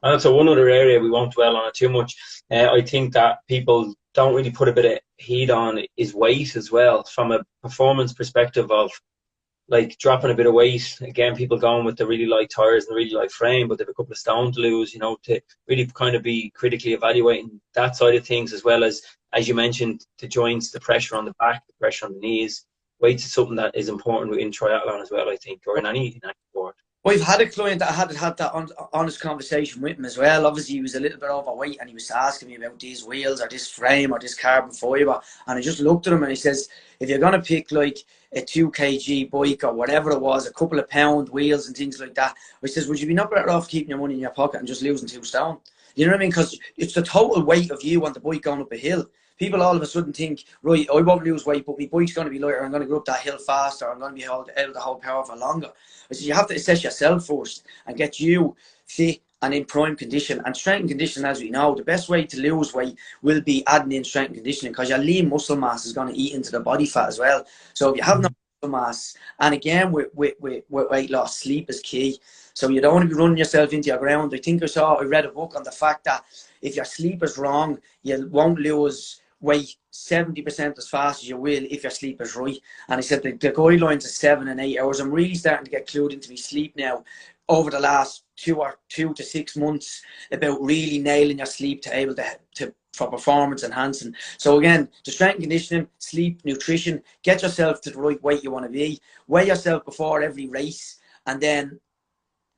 And so one other area, we won't dwell on it too much, I think that people don't really put a bit of heat on is weight as well, from a performance perspective of like dropping a bit of weight. Again, people going with the really light tires and the really light frame, but they have a couple of stone to lose, you know, to really kind of be critically evaluating that side of things, as well as you mentioned, the joints, the pressure on the back, the pressure on the knees. Weight is something that is important in triathlon as well, I think, or in any sport. I've had a client that I had that honest conversation with him as well. Obviously, he was a little bit overweight and he was asking me about these wheels or this frame or this carbon fibre. And I just looked at him and he says, if you're going to pick like a 2 kg bike or whatever it was, a couple of pound wheels and things like that, I says, would you be not better off keeping your money in your pocket and just losing 2 stone? You know what I mean? Because it's the total weight of you on the bike going up a hill. People all of a sudden think, right, I won't lose weight, but my bike's going to be lighter. I'm going to go up that hill faster. I'm going to be able to hold power for longer. So you have to assess yourself first and get you fit and in prime condition. And strength and conditioning, as we know, the best way to lose weight will be adding in strength and conditioning, because your lean muscle mass is going to eat into the body fat as well. So if you have no muscle mass, and again with weight loss, sleep is key. So you don't want to be running yourself into your ground. I read a book on the fact that if your sleep is wrong, you won't lose weight 70% as fast as you will if your sleep is right. And I said the guidelines are 7 and 8 hours. I'm really starting to get clued into my sleep now over the last 2 to 6 months about really nailing your sleep to able to for performance enhancing. So again, the strength and conditioning, sleep, nutrition, get yourself to the right weight you want to be, weigh yourself before every race, and then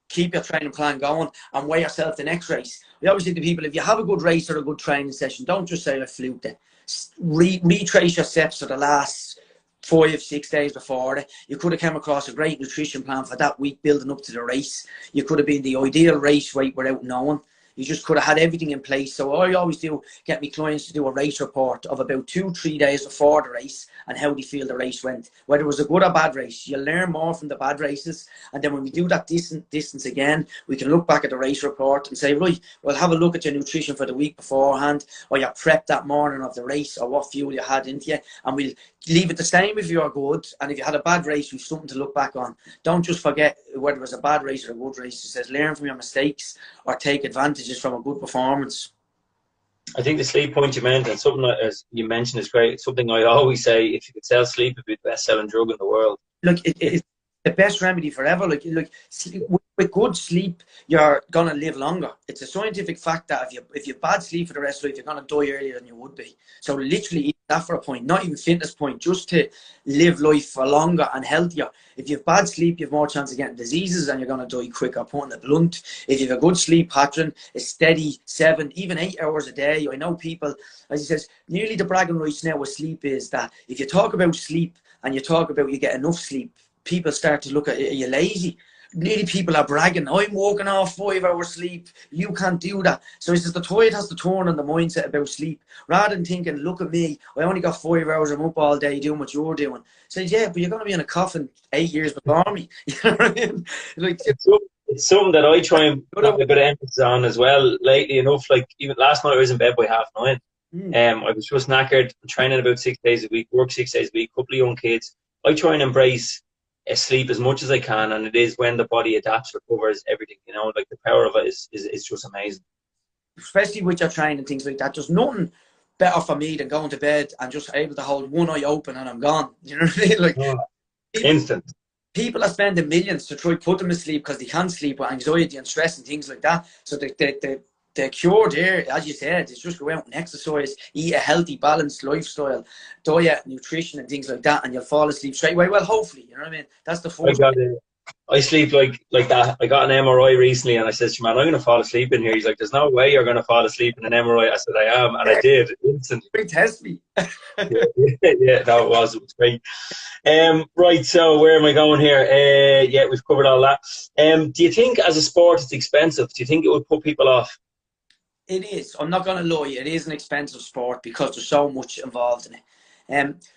keep your training plan going and weigh yourself the next race. We always say to people, if you have a good race or a good training session, don't just say I fluked it. Retrace your steps for the last 5-6 days before it. You could have come across a great nutrition plan for that week building up to the race. You could have been the ideal race weight without knowing. You just could have had everything in place. So I always do get my clients to do a race report of about 2-3 days before the race and how they feel the race went. Whether it was a good or bad race, you'll learn more from the bad races. And then when we do that distance again, we can look back at the race report and say, right, well, have a look at your nutrition for the week beforehand, or your prep that morning of the race, or what fuel you had into you. And we'll leave it the same if you're good. And if you had a bad race, we've something to look back on. Don't just forget whether it was a bad race or a good race. It says learn from your mistakes or take advantages from a good performance. I think the sleep point you mentioned, something that, as you mentioned, is great. It's something I always say: if you could sell sleep, it'd be the best-selling drug in the world. Look, it's the best remedy forever. Like sleep, with good sleep, you're gonna live longer. It's a scientific fact that if you bad sleep for the rest of life, you're gonna die earlier than you would be. So literally, that for a point, not even fitness point, just to live life for longer and healthier. If you have bad sleep, you have more chance of getting diseases and you're gonna die quicker. Putting it blunt, if you have a good sleep pattern, a steady 7, even 8 hours a day. I know people, as he says, nearly the bragging rights now with sleep is that if you talk about sleep and you talk about you get enough sleep, people start to look at you lazy. Nearly people are bragging, I'm walking off 5 hours sleep, you can't do that. So he says the tide has to turn on the mindset about sleep. Rather than thinking, look at me, I only got 5 hours, I'm up all day doing what you're doing. Says, yeah, but you're going to be in a coffin 8 years before me. You know what I mean? Like, it's something that I try and put a bit of emphasis on as well lately enough. Like even last night I was in bed by 9:30. I was just knackered, training about 6 days a week, work 6 days a week, couple of young kids. I try and embrace sleep as much as I can, and it is when the body adapts, recovers, everything, you know, like the power of it is just amazing. Especially with your training and things like that. There's nothing better for me than going to bed and just able to hold one eye open and I'm gone. You know what I mean? Like instant. People are spending millions to try put them to sleep because they can't sleep with anxiety and stress and things like that. So the cure there, as you said, is just go out and exercise, eat a healthy, balanced lifestyle, diet, nutrition, and things like that, and you'll fall asleep straight away. Well, hopefully, you know what I mean? That's the first. I sleep like that. I got an MRI recently, and I said to man, I'm going to fall asleep in here. He's like, there's no way you're going to fall asleep in an MRI. I said, I am, and I did instantly. Test me. yeah, no, it was great. Right, so where am I going here? Yeah, we've covered all that. Do you think as a sport it's expensive? Do you think it would put people off? It is. I'm not going to lie. It is an expensive sport because there's so much involved in it.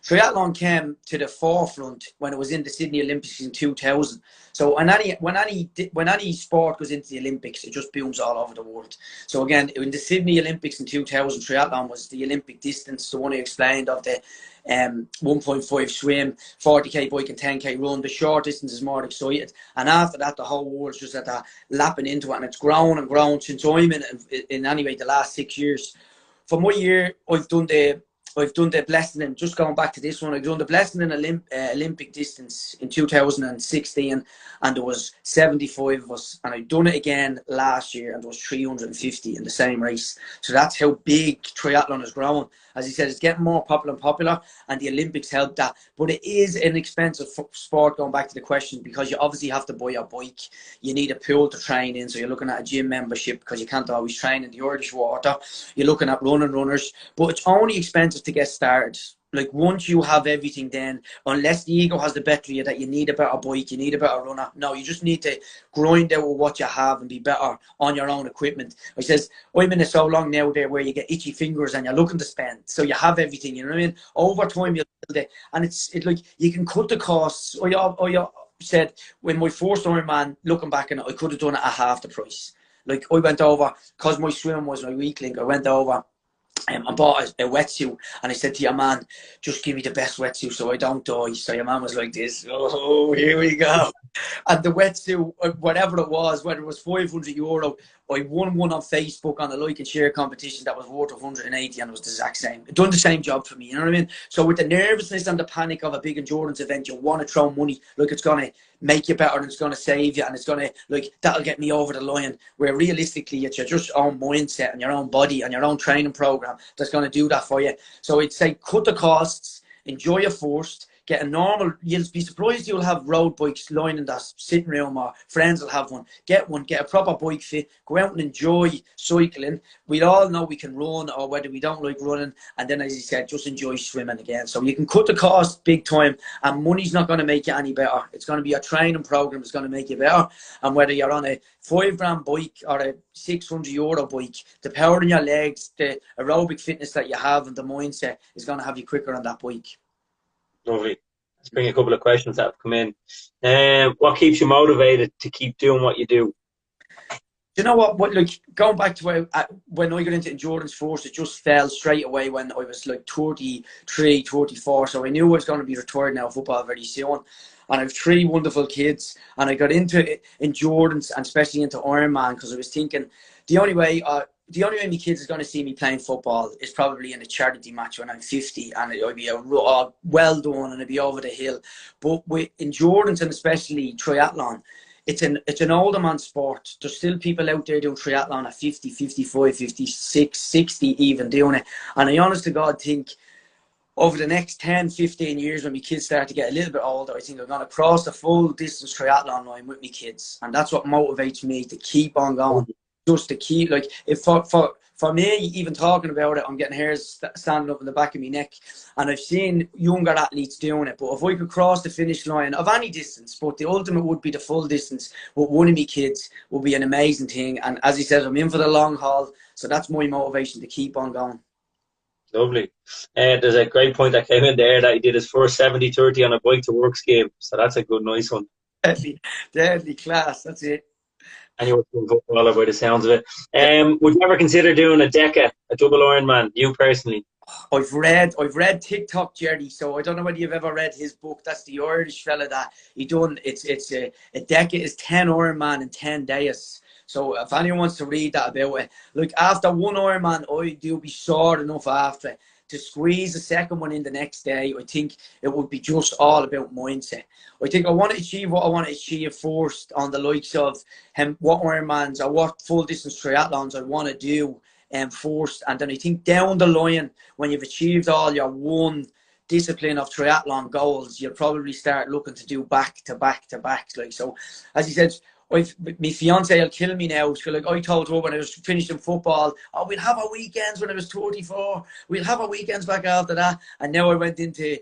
Triathlon came to the forefront when it was in the Sydney Olympics in 2000. So when any sport goes into the Olympics, it just booms all over the world. So again, in the Sydney Olympics in 2000, triathlon was the Olympic distance, the one I explained of the 1.5 swim, 40k bike and 10k run. The short distance is more excited. And after that, the whole world's just at that lapping into it, and it's grown and grown since I'm in anyway the last 6 years. For my year, I've done the blessing, just going back to this one, I've done the blessing in Olympic distance in 2016, and there was 75 of us, and I've done it again last year, and there was 350 in the same race. So that's how big triathlon has grown. As he said, it's getting more popular, and the Olympics helped that. But it is an expensive sport, going back to the question, because you obviously have to buy your bike. You need a pool to train in, so you're looking at a gym membership because you can't always train in the Irish water. You're looking at runners, but it's only expensive to get started. Like once you have everything, then unless the ego has the better of you that you need a better bike, you need a better runner. No, you just need to grind out with what you have and be better on your own equipment. He says, I'm in it so long now there where you get itchy fingers and you're looking to spend. So you have everything, you know what I mean? Over time you'll build it. And it's like you can cut the costs. I said when my first Ironman, looking back on it, I could have done it at half the price. Like I went over, because my swimming was my weak link, I went over and bought a wetsuit, and I said to your man, just give me the best wetsuit so I don't die. So your man was like this, oh, here we go. And the wetsuit, whatever it was, whether it was €500, I won one on Facebook on a like and share competition that was worth 180, and it was the exact same. It done the same job for me, you know what I mean? So with the nervousness and the panic of a big endurance event, you want to throw money like it's going to make you better and it's going to save you and it's going to, like, that'll get me over the line. Where realistically, it's your just own mindset and your own body and your own training program that's going to do that for you. So I'd say cut the costs, enjoy it first, get a normal, you'll be surprised you'll have road bikes lining that sitting room, or friends will have one, get a proper bike fit, go out and enjoy cycling. We all know we can run, or whether we don't like running, and then, as you said, just enjoy swimming again. So you can cut the cost big time, and money's not going to make you any better. It's going to be a training program that's going to make you better. And whether you're on a £5 bike or a €600 bike, the power in your legs, the aerobic fitness that you have, and the mindset is going to have you quicker on that bike. Lovely. Let's bring a couple of questions that have come in. What keeps you motivated to keep doing what you do? You know what? Like, going back to when I got into endurance force, it just fell straight away when I was like 33, 34. So I knew I was going to be retired now of football very soon. And I have 3 wonderful kids. And I got into endurance, and especially into Ironman, because I was thinking the only way my kids is going to see me playing football is probably in a charity match when I'm 50, and it'll be well done, and it'll be over the hill. But with endurance, and especially triathlon, it's an older man sport. There's still people out there doing triathlon at 50, 55, 56, 60 even doing it. And I honest to God think over the next 10, 15 years, when my kids start to get a little bit older, I think I'm going to cross the full distance triathlon line with my kids. And that's what motivates me to keep on going. Just to keep, like, if for me, even talking about it, I'm getting hairs standing up in the back of my neck. And I've seen younger athletes doing it. But if I could cross the finish line of any distance, but the ultimate would be the full distance with one of my kids, would be an amazing thing. And as he said, I'm in for the long haul. So that's my motivation to keep on going. Lovely. There's a great point that came in there that he did his first 70-30 on a bike to work scheme. So that's a good, nice one. Deadly class. That's it. And you were doing footballer by the sounds of it. Would you ever consider doing a DECA, a double Ironman, you personally? I've read TikTok Jerry, so I don't know whether you've ever read his book. That's the Irish fella that he done. It's a DECA is 10 Ironman in 10 days. So if anyone wants to read that about it, look, after one Ironman, I do be sore enough after to squeeze the second one in the next day. I think it would be just all about mindset. I think I want to achieve what I want to achieve first on the likes of what Ironmans or what full distance triathlons I want to do first. And then I think down the line, when you've achieved all your one discipline of triathlon goals, you'll probably start looking to do back to back to back. Like, so, as he said, my fiance will kill me now. So, like, I told her when I was finishing football, oh, we'll have our weekends when I was 34. We'll have our weekends back after that. And now I went into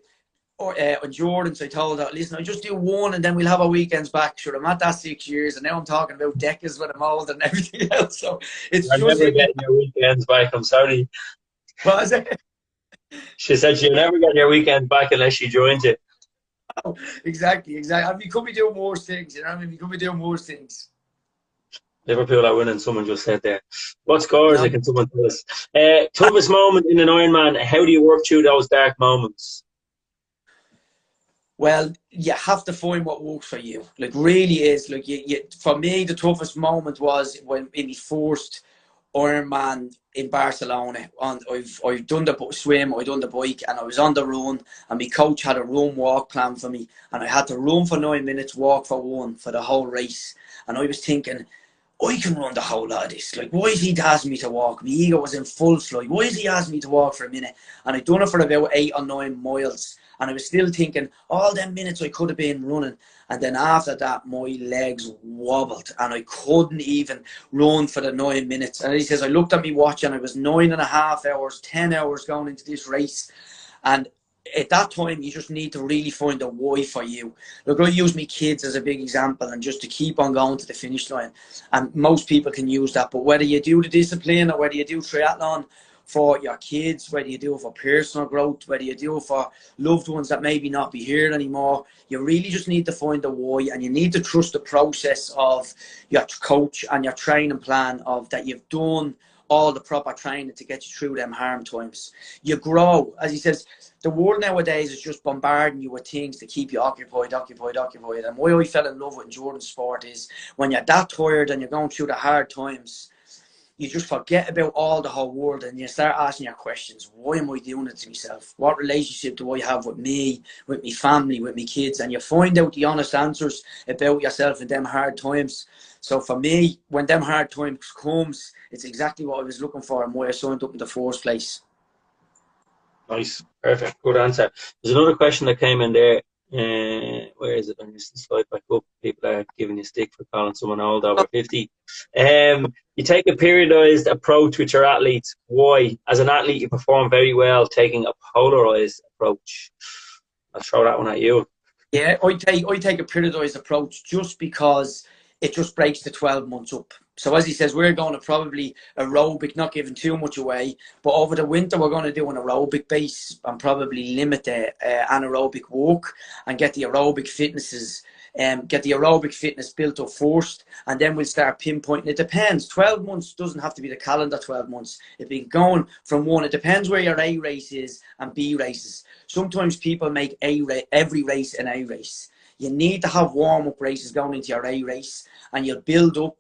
endurance. I told her, listen, I just do one and then we'll have our weekends back. Sure, I'm at that 6 years, and now I'm talking about decades when I'm old and everything else. So it's I'm never getting your weekends back. I'm sorry. What is it? She said she'll never get your weekend back unless she joins it. Oh, exactly. I mean, you could be doing more things, you know what I mean? You could be doing more things. Liverpool are winning, someone just said there. What scores can someone tell us? Toughest moment in an Ironman, how do you work through those dark moments? Well, you have to find what works for you. Like, really is. Like, for me, the toughest moment was when in the first Ironman in Barcelona. I've done the swim, I've done the bike, and I was on the run, and my coach had a run walk plan for me, and I had to run for 9 minutes, walk for 1 for the whole race. And I was thinking, I can run the whole lot of this. Like, why is he asking me to walk? My ego was in full flight. Why is he asking me to walk for a minute? And I'd done it for about 8 or 9 miles. And I was still thinking, all them minutes I could have been running. And then after that, my legs wobbled and I couldn't even run for the 9 minutes. And he says, I looked at me watch and I was 9.5 hours, 10 hours going into this race. And at that time, you just need to really find a why for you. Look, I use my kids as a big example, and just to keep on going to the finish line. And most people can use that. But whether you do the discipline or whether you do triathlon for your kids, whether you do it for personal growth, whether you do it for loved ones that maybe not be here anymore, you really just need to find the why, and you need to trust the process of your coach and your training plan of that you've done all the proper training to get you through them harm times. You grow. As he says, the world nowadays is just bombarding you with things to keep you occupied. And why I fell in love with endurance sport is when you're that tired and you're going through the hard times, you just forget about all the whole world and you start asking your questions. Why am I doing it to myself? What relationship do I have with me, with my family, with my kids? And you find out the honest answers about yourself in them hard times. So for me, when them hard times comes, it's exactly what I was looking for and why I signed up in the first place. Nice, perfect, good answer. There's another question that came in there. Where is it? I'm just slide back up. People are giving you stick for calling someone old over 50. You take a periodized approach with your athletes. Why? As an athlete, you perform very well taking a polarized approach. I'll throw that one at you. Yeah, I take a periodized approach just because it just breaks the 12 months up. So as he says, we're going to probably aerobic, not giving too much away, but over the winter we're going to do an aerobic base and probably limit the anaerobic walk and get the aerobic fitnesses. Get the aerobic fitness built up first, and then we'll start pinpointing. It depends. 12 months doesn't have to be the calendar 12 months. It'd be going from one. It depends where your A race is and B races. Sometimes people make every race an A race. You need to have warm-up races going into your A race, and you'll build up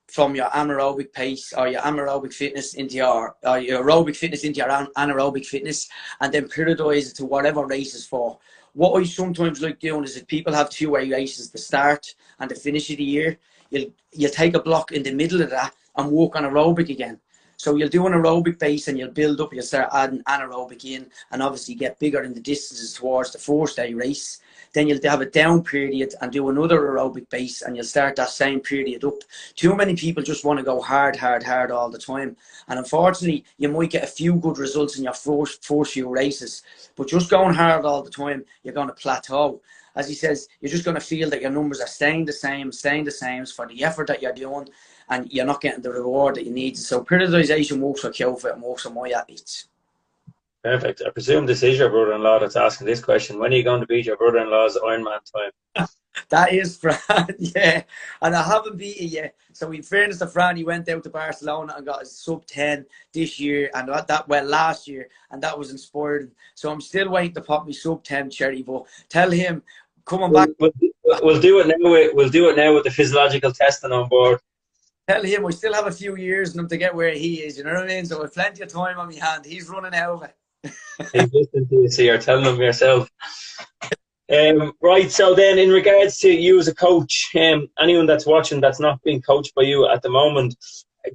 from your anaerobic pace or your anaerobic fitness into your aerobic fitness into your anaerobic fitness, and then periodize it to whatever race is for. What I sometimes like doing is if people have 2 A races, the start and the finish of the year, you'll take a block in the middle of that and walk on aerobic again. So you'll do an aerobic base and you'll build up, you'll start adding anaerobic in and obviously get bigger in the distances towards the first A race. Then you'll have a down period and do another aerobic base and you'll start that same period up. Too many people just want to go hard all the time. And unfortunately, you might get a few good results in your first few races. But just going hard all the time, you're going to plateau. As he says, you're just going to feel that your numbers are staying the same for the effort that you're doing, and you're not getting the reward that you need. So periodization works for KyoFit and works for my athletes. Perfect. I presume this is your brother-in-law that's asking this question. When are you going to beat your brother-in-law's Ironman time? That is Fran, yeah. And I haven't beat it yet. So in fairness to Fran, he went out to Barcelona and got his sub-10 this year and last year, and that was inspiring. So I'm still waiting to pop me sub-10 cherry, but tell him coming back. We'll do it now. We'll do it now with the physiological testing on board. Tell him I still have a few years in him to get where he is, you know what I mean? So I've plenty of time on my hand. He's running out of it. He's listening to you, so you're telling him yourself. Right, so then in regards to you as a coach, anyone that's watching that's not being coached by you at the moment,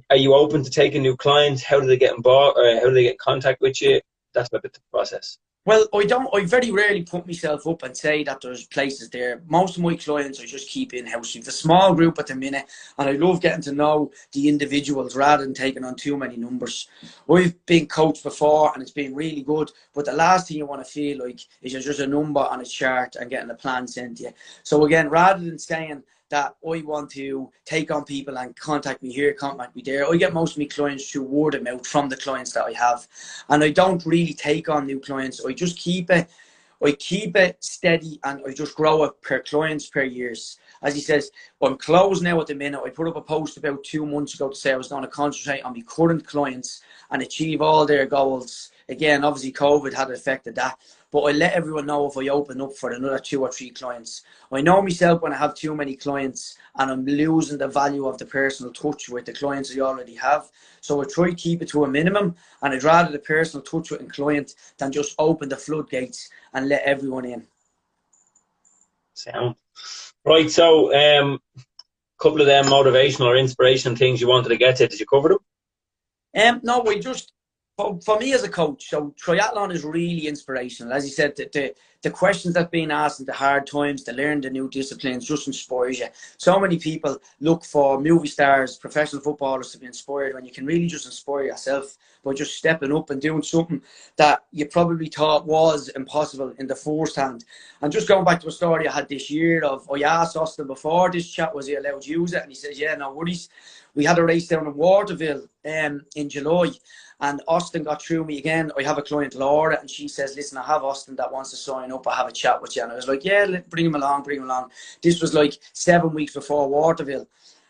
are you open to taking new clients? How do they get involved, or how do they get in contact with you? That's a bit of the process. Well, I very rarely put myself up and say that there's places there. Most of my clients I just keep in-house. It's a small group at the minute, and I love getting to know the individuals rather than taking on too many numbers. I've been coached before, and it's been really good, but the last thing you want to feel like is you're just a number on a chart and getting a plan sent to you. So again, rather than saying that I want to take on people and contact me here, contact me there, I get most of my clients through word of mouth from the clients that I have. And I don't really take on new clients. I just keep it steady, and I just grow it per clients per years. As he says, I'm closed now at the minute. I put up a post about 2 months ago to say I was going to concentrate on my current clients and achieve all their goals. Again, obviously COVID had affected that. But I let everyone know if I open up for another 2 or 3 clients. I know myself when I have too many clients and I'm losing the value of the personal touch with the clients I already have. So I try to keep it to a minimum, and I'd rather the personal touch with a client than just open the floodgates and let everyone in. Sound. Right, so couple of them motivational or inspirational things you wanted to get to. Did you cover them? No, we just... For me as a coach, so triathlon is really inspirational. As you said, the questions that are being asked in the hard times, to learn the new disciplines just inspires you. So many people look for movie stars, professional footballers to be inspired, when you can really just inspire yourself by just stepping up and doing something that you probably thought was impossible in the first hand. And just going back to a story I had this year I asked Austin before this chat, was he allowed to use it? And he says, yeah, no worries. We had a race down in Waterville in July. And Austin got through me again. I have a client, Laura, and she says, listen, I have Austin that wants to sign up. I have a chat with you. And I was like, yeah, bring him along. This was like 7 weeks before Waterville.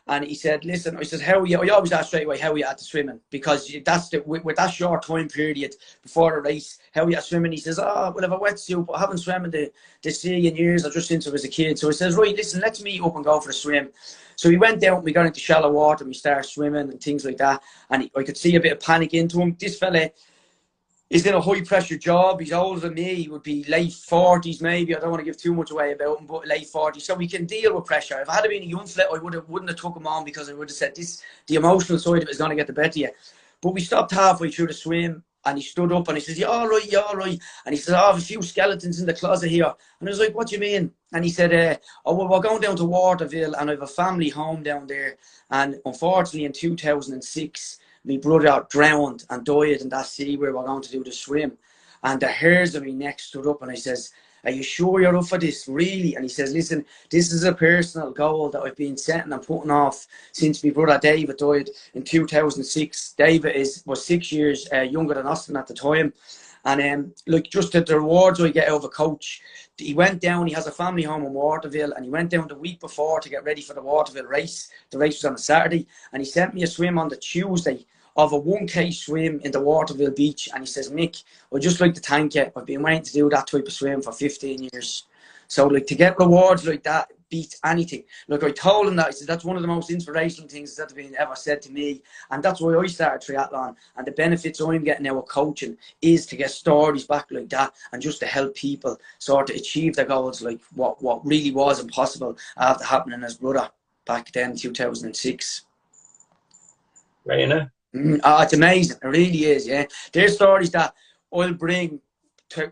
And he said, listen, I said, how are you? I always ask straight away how are you at the swimming, because that's with that short time period before the race, how are you at swimming? He says, oh, well, I have a wetsuit, but I haven't swum in the sea in years. I just into it as a kid. So he says, right, listen, let's meet up and go for a swim. So we went down, we got into shallow water, and we started swimming and things like that. And I could see a bit of panic into him. This fella is in a high pressure job. He's older than me. He would be late 40s maybe. I don't want to give too much away about him, but late 40s. So we can deal with pressure. If I had been a young fella, I wouldn't have took him on, because I would have said the emotional side of it is going to get the better of you. But we stopped halfway through the swim, And he stood up and he says, "You all right, you all right?" And he said, "Oh, I have a few skeletons in the closet here." And I was like, "What do you mean?" And he said, "Oh, well, we're going down to Waterville and I have a family home down there. And unfortunately in 2006, my brother drowned and died in that sea where we're going to do the swim." And the hairs of my neck stood up and I says, "Are you sure you're up for this, really?" And he says, "Listen, this is a personal goal that I've been setting and putting off since my brother David died in 2006. David was 6 years younger than Austin at the time. And like just the rewards I get out of a coach, he went down, he has a family home in Waterville, and he went down the week before to get ready for the Waterville race. The race was on a Saturday, and he sent me a swim on the Tuesday of a 1K swim in the Waterville beach. And he says, "Mick, I'd just like to thank you. I've been waiting to do that type of swim for 15 years. So like to get rewards like that beats anything." Like I told him that, I said, "That's one of the most inspirational things that have been ever said to me." And that's why I started triathlon. And the benefits I'm getting now with coaching is to get stories back like that and just to help people sort of achieve their goals, like what really was impossible after happening as brother back then in 2006. Right, you know? It's amazing. It really is, yeah. There's stories that I'll bring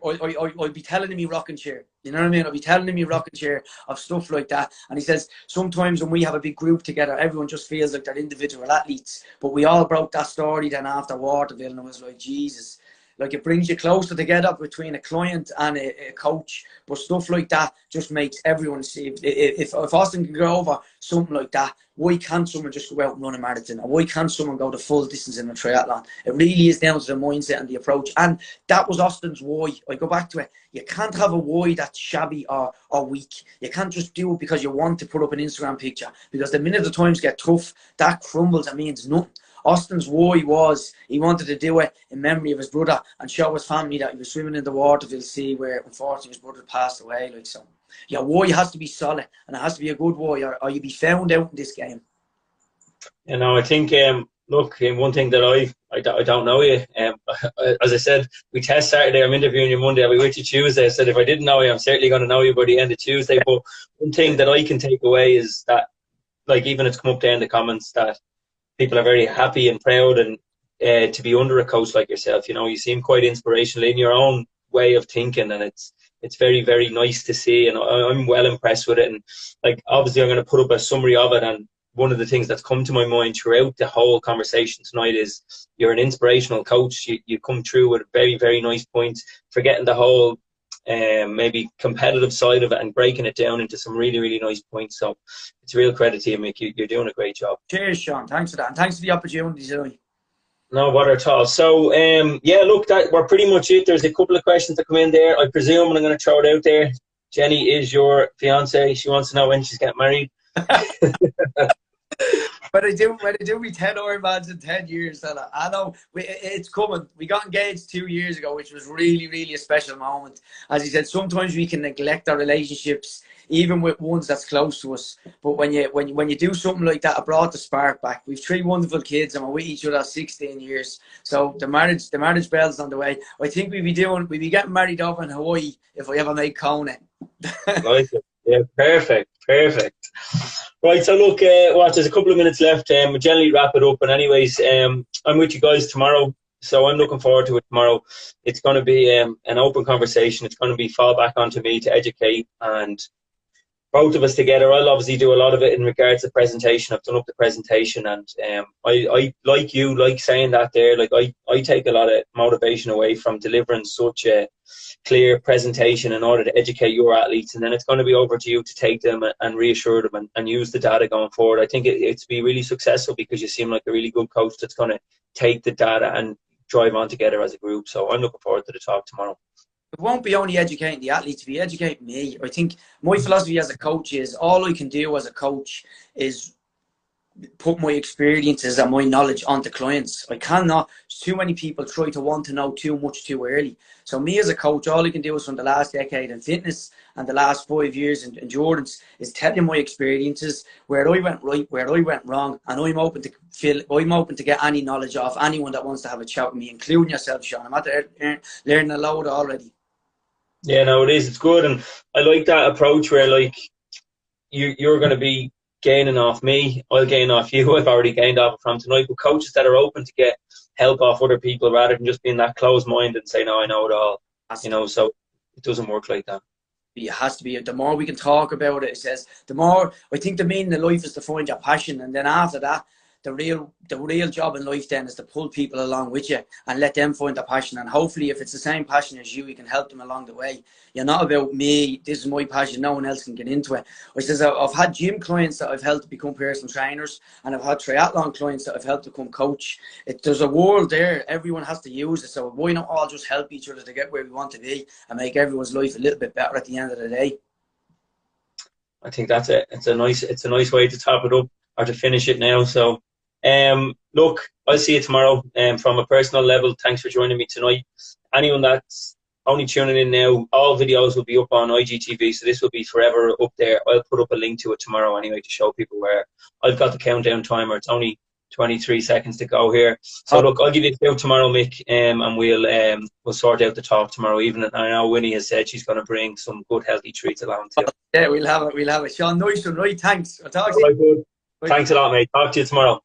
I'll be telling him me rocking chair. You know what I mean? I'll be telling him me rocking chair of stuff like that. And he says, sometimes when we have a big group together, everyone just feels like they're individual athletes. But we all broke that story then after Waterville, and it was like, Jesus. Like, it brings you closer together between a client and a coach. But stuff like that just makes everyone see. If Austin can go over something like that, why can't someone just go out and run a marathon? Or why can't someone go the full distance in a triathlon? It really is down to the mindset and the approach. And that was Austin's why. I go back to it. You can't have a why that's shabby or weak. You can't just do it because you want to put up an Instagram picture. Because the minute the times get tough, that crumbles and means nothing. Austin's why was he wanted to do it in memory of his brother and show his family that he was swimming in the Waterville Sea where unfortunately his brother passed away. Like, so your why has to be solid and it has to be a good why, or you be found out in this game. You know, I think look, one thing that I don't know you. As I said, we test Saturday. I'm interviewing you Monday. I'll be with you Tuesday. I said if I didn't know you, I'm certainly going to know you by the end of Tuesday. But one thing that I can take away is that, like, even it's come up there in the comments that people are very happy and proud and to be under a coach like yourself. You know, you seem quite inspirational in your own way of thinking, and it's very, very nice to see. And I'm well impressed with it. And like, obviously, I'm going to put up a summary of it. And one of the things that's come to my mind throughout the whole conversation tonight is you're an inspirational coach. You come through with very, very nice points, forgetting the whole maybe competitive side of it and breaking it down into some really, really nice points. So it's a real credit to you, Mick. You're doing a great job. Cheers, Sean. Thanks for that. And thanks for the opportunity tonight. No bother at all. So, yeah, look, we're pretty much it. There's a couple of questions that come in there. I presume, and I'm going to throw it out there. Jenny is your fiance. She wants to know when she's getting married. When I do me 10 Ironmans in 10 years, fella. I know it's coming. We got engaged 2 years ago, which was really, really a special moment. As you said, sometimes we can neglect our relationships, even with ones that's close to us. But when you do something like that, it brought the spark back. We've 3 wonderful kids, and we're with each other 16 years. So the marriage bell's on the way. I think we'd be getting married over in Hawaii if I ever make Kona. Like it. Yeah, perfect. Right, so look, there's a couple of minutes left. We'll generally wrap it up. And anyways, I'm with you guys tomorrow, so I'm looking forward to it tomorrow. It's going to be an open conversation. It's going to be fall back onto me to educate, and both of us together. I'll obviously do a lot of it in regards to presentation. I've done up the presentation, and I like saying that there. Like, I take a lot of motivation away from delivering such a clear presentation in order to educate your athletes, and then it's going to be over to you to take them and reassure them and use the data going forward. I think it's be really successful because you seem like a really good coach that's going to take the data and drive on together as a group. So I'm looking forward to the talk tomorrow. It won't be only educating the athletes, be educating me. I think my philosophy as a coach is all I can do as a coach is put my experiences and my knowledge onto clients. I cannot. Too many people try to want to know too much too early. So me as a coach, all I can do is from the last decade in fitness and the last 5 years in endurance is tell you my experiences, where I went right, where I went wrong, and I'm open to get any knowledge off anyone that wants to have a chat with me, including yourself, Sean. I'm at there learning a load already. Yeah, no, it is. It's good, and I like that approach where, like, you're going to be gaining off me, I'll gain off you. I've already gained off from tonight. But coaches that are open to get help off other people rather than just being that closed mind and say, no, I know it all. So it doesn't work like that. It has to be. The more we can talk about it, it says, the more, I think the meaning of life is to find your passion. And then after that, the real job in life then is to pull people along with you and let them find their passion. And hopefully if it's the same passion as you can help them along the way. You're not about me, this is my passion, no one else can get into it. I says, I've had gym clients that I've helped to become personal trainers, and I've had triathlon clients that I've helped to become coach. There's a world there, everyone has to use it, so why not all just help each other to get where we want to be and make everyone's life a little bit better at the end of the day. I think that's it. It's a nice way to top it up or to finish it now. So look, I'll see you tomorrow. From a personal level, thanks for joining me tonight. Anyone that's only tuning in now, all videos will be up on IGTV, so this will be forever up there. I'll put up a link to it tomorrow anyway to show people where. I've got the countdown timer. It's only 23 seconds to go here. So look, I'll give you a shout tomorrow, Mick, and we'll sort out the talk tomorrow evening. I know Winnie has said she's going to bring some good healthy treats along too. Yeah, we'll have it. Sean, nice one, right? Thanks. I'll talk to you. Thanks a lot, mate. Talk to you tomorrow.